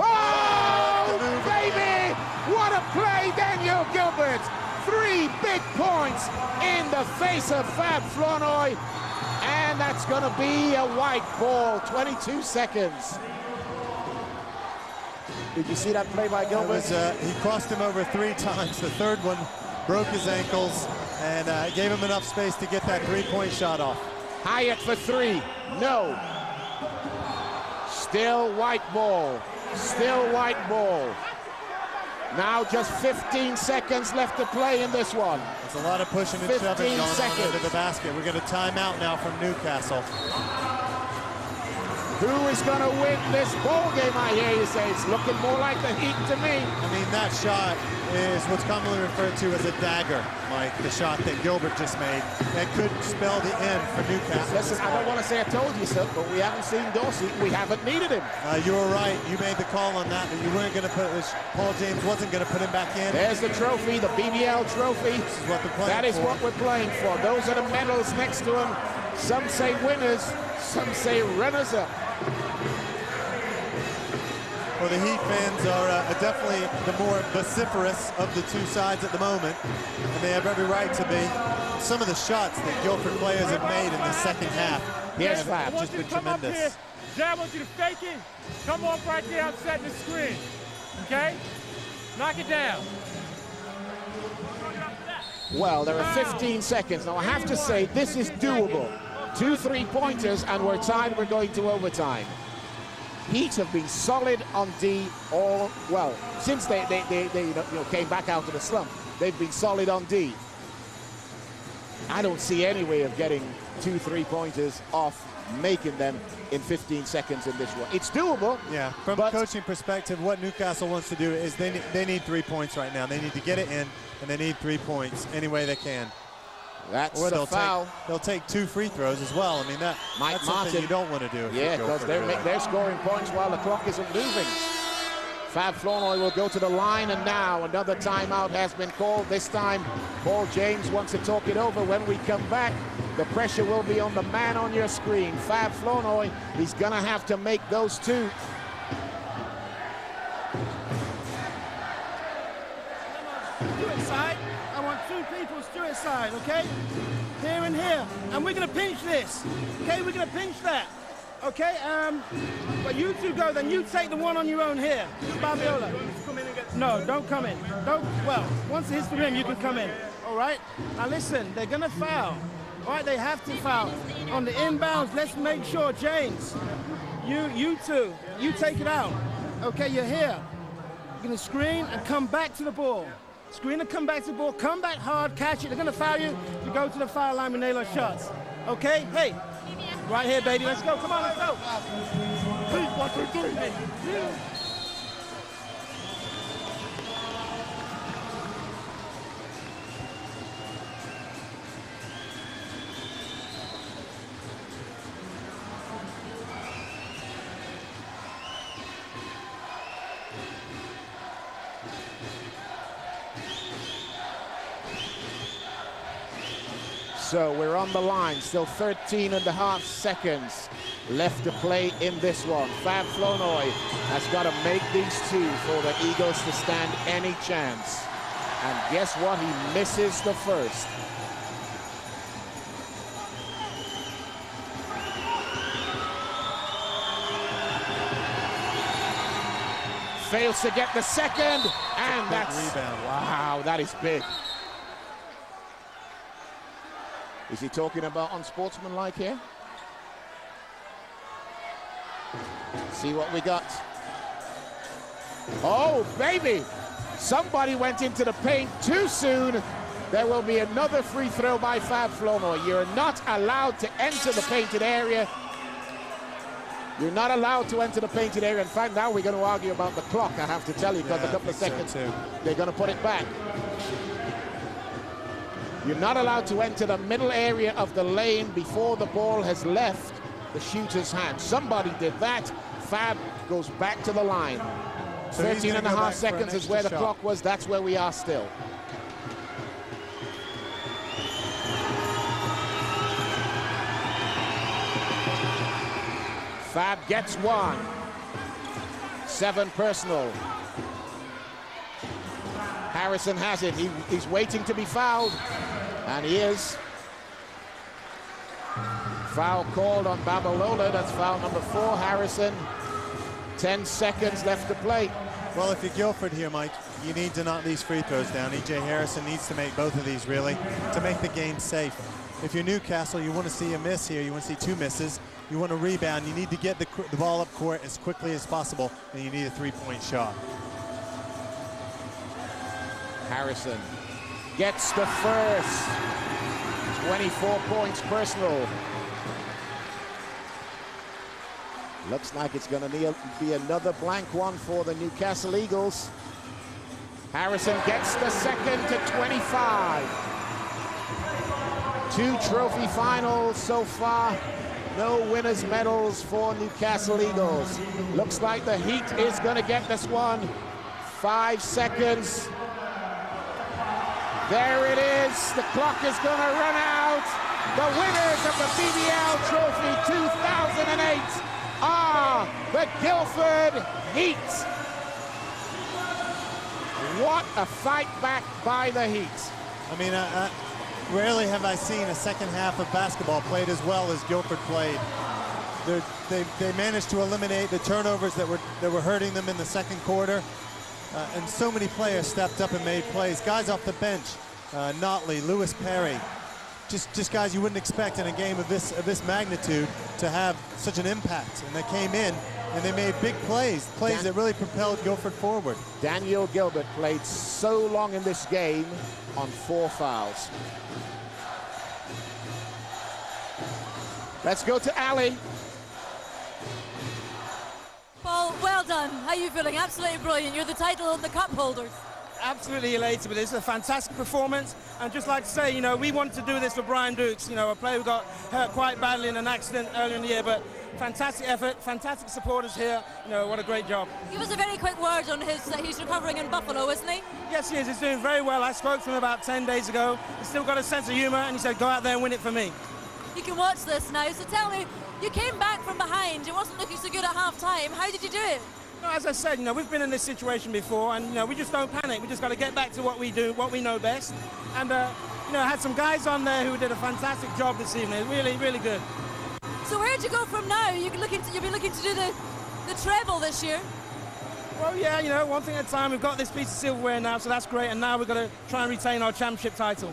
Oh, baby! What a play, Daniel Gilbert! 3 big points in the face of Fab Flournoy. And that's going to be a white ball, 22 seconds. Did you see that play by Gilbert? He crossed him over 3 times. The third one broke his ankles and gave him enough space to get that 3-point shot off. Hyatt for 3, no. Still white ball, still white ball. Now just 15 seconds left to play in this one. There's a lot of pushing and shoving going on into the basket. We're going to time out now from Newcastle. Who is going to win this ball game, I hear you say? It's looking more like the Heat to me. I mean, that shot is what's commonly referred to as a dagger, Mike, the shot that Gilbert just made. That could spell the end for Newcastle. Listen, I don't want to say I told you so, but we haven't seen Dorsey. We haven't needed him. You were right. You made the call on that, but you weren't going to put this. Paul James wasn't going to put him back in. There's the trophy, the BBL trophy. This is what they're playing That is for. what we're playing for. Those are the medals next to him. Some say winners, some say runners-up. Well, the Heat fans are definitely the more vociferous of the two sides at the moment, and they have every right to be. Some of the shots that Guildford players have made in the second half have just been tremendous. Jay, I want you to fake it. Come off right there. I'm setting the screen. Okay? Knock it down. Well, there are 15 seconds. Now, I have to say, this is doable. 2 3-pointers, and we're tied. We're going to overtime. Heat have been solid on D all, well, since they came back out of the slump. They've been solid on D. I don't see any way of getting 2 3-pointers off, making them in 15 seconds in this one. It's doable. Yeah, from a coaching perspective, what Newcastle wants to do is they need 3 points right now. They need to get it in, and they need 3 points any way they can. That's or the foul. They'll take 2 free throws as well. I mean, that's something you don't want to do. Yeah, because they're scoring points while the clock isn't moving. Fab Flournoy will go to the line, and now another timeout has been called. This time, Paul James wants to talk it over. When we come back, the pressure will be on the man on your screen, Fab Flournoy. He's going to have to make those 2. Side. I want 2 people Stewart side, okay? Here and here. And we're going to pinch this. Okay, we're going to pinch that. Okay, but you 2 go, then you take the one on your own here. Babiola. No, don't come in. Well, once it hits the rim, you can come in. All right? Now listen, they're going to foul. All right, they have to foul. On the inbounds, let's make sure, James, you 2, you take it out. Okay, you're here. You're going to screen and come back to the ball. Screen and come back to the ball. Come back hard, catch it. They're going to foul you. You go to the foul line with nail our shots. Okay? Hey, right here, baby. Let's go. Come on, let's go. 1, 2, 3. Hey. So we're on the line, still 13.5 seconds left to play in this one. Fab Flournoy has got to make these 2 for the Eagles to stand any chance. And guess what? He misses the first. Fails to get the second, and that's rebound. Wow, that is big. Is he talking about unsportsmanlike here? See what we got. Oh, baby! Somebody went into the paint too soon. There will be another free throw by Fab Flournoy. You're not allowed to enter the painted area. You're not allowed to enter the painted area. In fact, now we're going to argue about the clock, I have to tell you, because a couple of seconds, they're going to put it back. You're not allowed to enter the middle area of the lane before the ball has left the shooter's hand. Somebody did that. Fab goes back to the line. So 13.5 seconds is where the clock was. That's where we are still. Fab gets 1. 7 personal. Harrison has it. He's waiting to be fouled. And he is. Foul called on Babalola. That's foul number 4. Harrison. 10 seconds left to play. Well, if you're Guildford here, Mike, you need to knock these free throws down. E.J. Harrison needs to make both of these, really, to make the game safe. If you're Newcastle, you want to see a miss here. You want to see 2 misses. You want to rebound. You need to get the ball up court as quickly as possible, and you need a 3-point shot. Harrison gets the first. 24 points personal. Looks like it's going to be another blank one for the Newcastle Eagles. Harrison gets the second to 25. 2 trophy finals so far. No winners' medals for Newcastle Eagles. Looks like the Heat is going to get this one. 5 seconds. There it is. The clock is going to run out. The winners of the BBL Trophy 2008 are the Guildford Heat. What a fight back by the Heat. I mean, rarely have I seen a second half of basketball played as well as Guildford played. They managed to eliminate the turnovers that were hurting them in the second quarter, and so many players stepped up and made plays. Guys off the bench, Notley, Lewis Perry, just guys you wouldn't expect in a game of this magnitude to have such an impact, and they came in and they made big plays that really propelled Guildford forward. Daniel Gilbert played so long in this game on 4 fouls. Let's go to Ali. Paul, well done. How are you feeling? Absolutely brilliant. You're the title and the cup holders. Absolutely elated with this. It's a fantastic performance. And just like to say, you know, we wanted to do this for Brian Dukes, you know, a player who got hurt quite badly in an accident earlier in the year, but fantastic effort, fantastic supporters here. You know, what a great job. Give us a very quick word on he's recovering in Buffalo, isn't he? Yes, he is. He's doing very well. I spoke to him about 10 days ago. He's still got a sense of humor, and he said, go out there and win it for me. You can watch this now, so tell me, you came back from behind. It wasn't looking so good at half-time. How did you do it? No, as I said, you know, we've been in this situation before, and, you know, we just don't panic. We just got to get back to what we do, what we know best. And, you know, I had some guys on there who did a fantastic job this evening. Really, really good. So where'd you go from now? You'll be looking to do the treble this year? Well, yeah, you know, one thing at a time. We've got this piece of silverware now, so that's great. And now we've got to try and retain our championship title.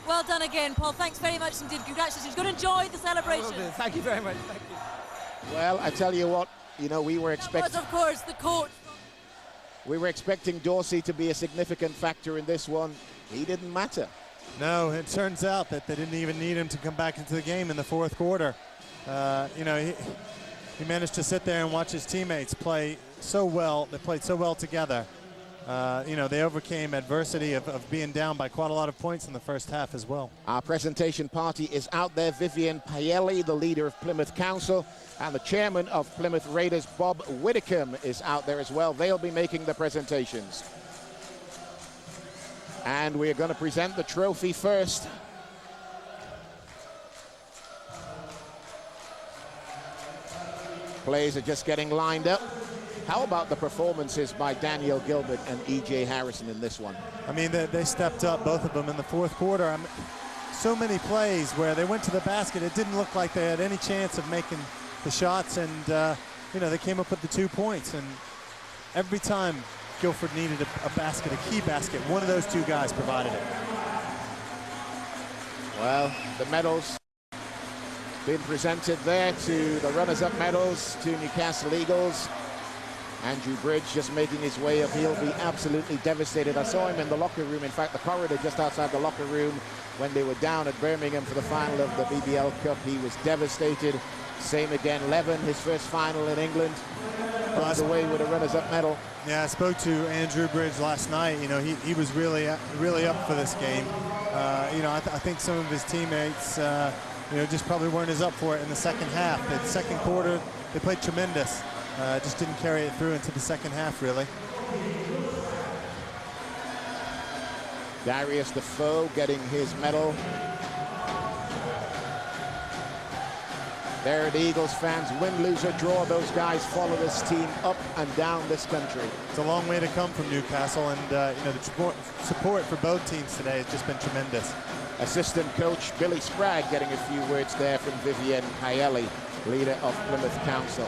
Well done again, Paul. Thanks very much indeed. Congratulations. You're going to enjoy the celebration. Thank you very much. Thank you. Well, I tell you what, you know, we were expecting... Of course, the coach. We were expecting Dorsey to be a significant factor in this one. He didn't matter. No, it turns out that they didn't even need him to come back into the game in the fourth quarter. You know, he managed to sit there and watch his teammates play so well. They played so well together. You know, they overcame adversity of being down by quite a lot of points in the first half as well. Our presentation party is out there. Vivian Paelli, the leader of Plymouth Council, and the chairman of Plymouth Raiders, Bob Whitcomb, is out there as well. They'll be making the presentations. And we're going to present the trophy first. Players are just getting lined up. How about the performances by Daniel Gilbert and E.J. Harrison in this one? I mean, they stepped up, both of them, in the fourth quarter. So many plays where they went to the basket, it didn't look like they had any chance of making the shots, and you know, they came up with the 2 points. And every time Guildford needed a basket, a key basket, one of those 2 guys provided it. Well, the medals being presented there to the runners-up medals to Newcastle Eagles. Andrew Bridge just making his way up. He'll be absolutely devastated. I saw him in the locker room, in fact, the corridor just outside the locker room when they were down at Birmingham for the final of the BBL Cup. He was devastated. Same again, Levin, his first final in England, comes away with a runners-up medal. Yeah, I spoke to Andrew Bridge last night. You know, he was really up for this game. You know, I think some of his teammates, you know, just probably weren't as up for it in the second half. The second quarter, they played tremendous. Just didn't carry it through into the second half, really. Darius Defoe getting his medal. There are the Eagles fans. Win, lose, or draw, those guys follow this team up and down this country. It's a long way to come from Newcastle, and you know, the support for both teams today has just been tremendous. Assistant coach Billy Spragg getting a few words there from Vivian Paelli, leader of Plymouth Council.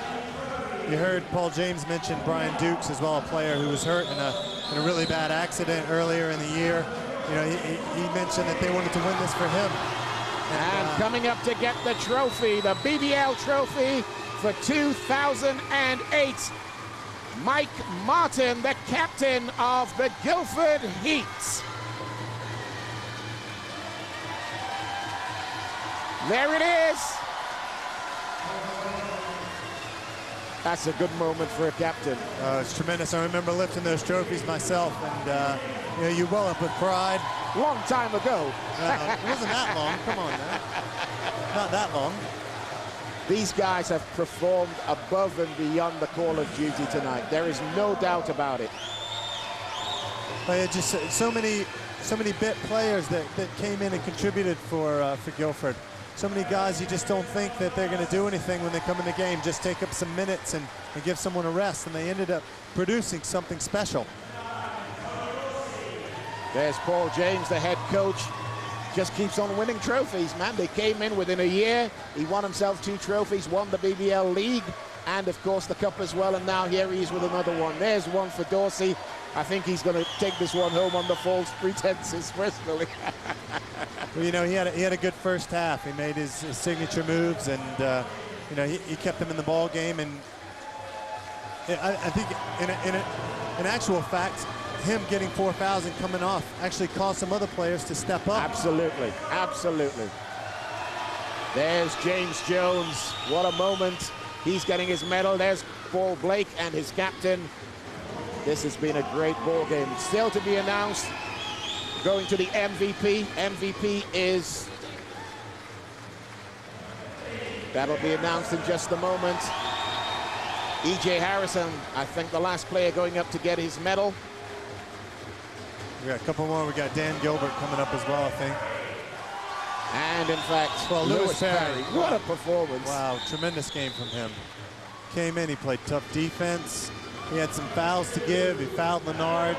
You heard Paul James mention Brian Dukes as well, a player who was hurt in a really bad accident earlier in the year. You know, he mentioned that they wanted to win this for him. And coming up to get the trophy, the BBL trophy for 2008, Mike Martin, the captain of the Guildford Heat. There it is. That's a good moment for a captain. It's tremendous. I remember lifting those trophies myself, and you know, you well up with pride. Long time ago. It wasn't that long. Come on now. Not that long. These guys have performed above and beyond the call of duty tonight. There is no doubt about it. But just so many bit players that came in and contributed for Guildford. So many guys you just don't think that they're going to do anything when they come in the game, just take up some minutes and give someone a rest, and they ended up producing something special. There's Paul James, the head coach. Just keeps on winning trophies, man. They came in within a year. He won himself 2 trophies, won the BBL League, and of course the Cup as well, and now here he is with another one. There's one for Dorsey. I think he's going to take this one home on the false pretenses, personally. Well, you know, he had a good first half. He made his signature moves, and you know, he kept them in the ball game. And I think in actual fact, him getting 4 fouls and coming off actually caused some other players to step up. Absolutely, absolutely. There's James Jones. What a moment. He's getting his medal. There's Paul Blake and his captain. This has been a great ball game. Still to be announced. Going to the MVP. MVP is... That'll be announced in just a moment. E.J. Harrison, I think the last player going up to get his medal. We got a couple more. We got Dan Gilbert coming up as well, I think. And in fact, well, Lewis Perry. What a performance. Wow, tremendous game from him. Came in, he played tough defense. He had some fouls to give. He fouled Leonard.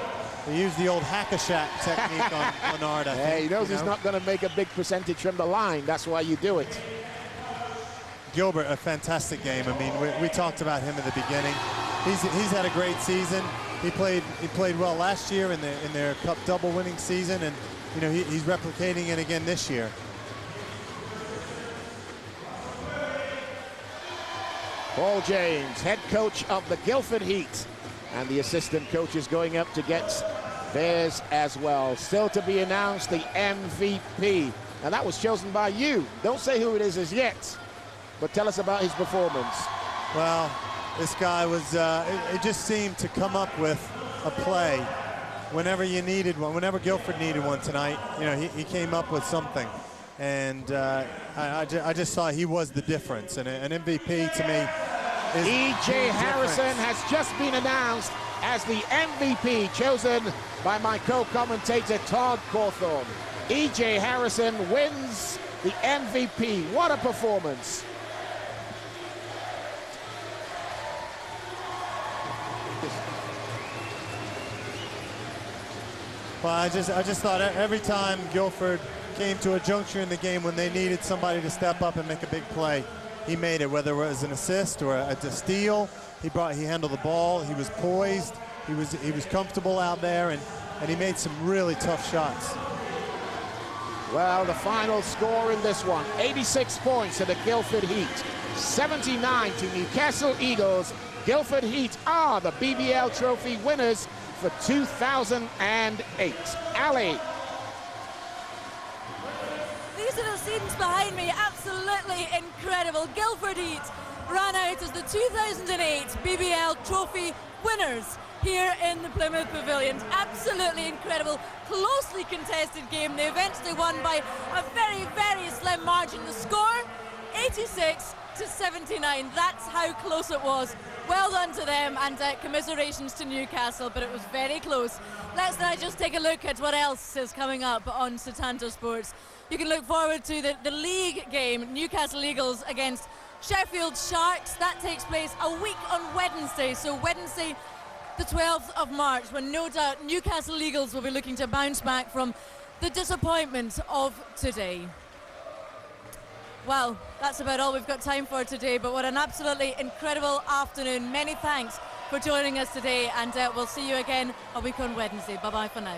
He used the old hack-a-shack technique on Leonard, I think. Hey, he knows he's not going to make a big percentage from the line. That's why you do it. Gilbert, a fantastic game. I mean, we talked about him at the beginning. He's had a great season. He played well last year in their Cup double winning season, and you know, he's replicating it again this year. Paul James, head coach of the Guildford Heat, and the assistant coach is going up to get theirs as well. Still to be announced, the MVP. And that was chosen by you. Don't say who it is as yet, but tell us about his performance. Well, this guy was, it just seemed to come up with a play whenever you needed one, whenever Guildford needed one tonight. You know, he came up with something. And I just thought he was the difference. And an MVP to me is E.J. Harrison has just been announced as the MVP, chosen by my co-commentator Todd Cawthorne. E.J. Harrison wins the MVP. What a performance. Well, I just thought every time Guildford came to a juncture in the game when they needed somebody to step up and make a big play, he made it, whether it was an assist or a steal. He handled the ball. He was poised. He was comfortable out there, and he made some really tough shots. Well, the final score in this one, 86 points to the Guildford Heat, 79 to Newcastle Eagles. Guildford Heat are the BBL Trophy winners for 2008. Ali. These are the scenes behind me, absolutely incredible. Guildford Heat ran out as the 2008 BBL Trophy winners here in the Plymouth Pavilion. Absolutely incredible, closely contested game. They eventually won by a very, very slim margin. The score, 86 to 79. That's how close it was. Well done to them, and commiserations to Newcastle, but it was very close. Let's now just take a look at what else is coming up on Setanta Sports. You can look forward to the league game, Newcastle Eagles against Sheffield Sharks. That takes place a week on Wednesday, so Wednesday the 12th of March, when no doubt Newcastle Eagles will be looking to bounce back from the disappointment of today. Well, that's about all we've got time for today, but what an absolutely incredible afternoon. Many thanks for joining us today, and we'll see you again a week on Wednesday. Bye-bye for now.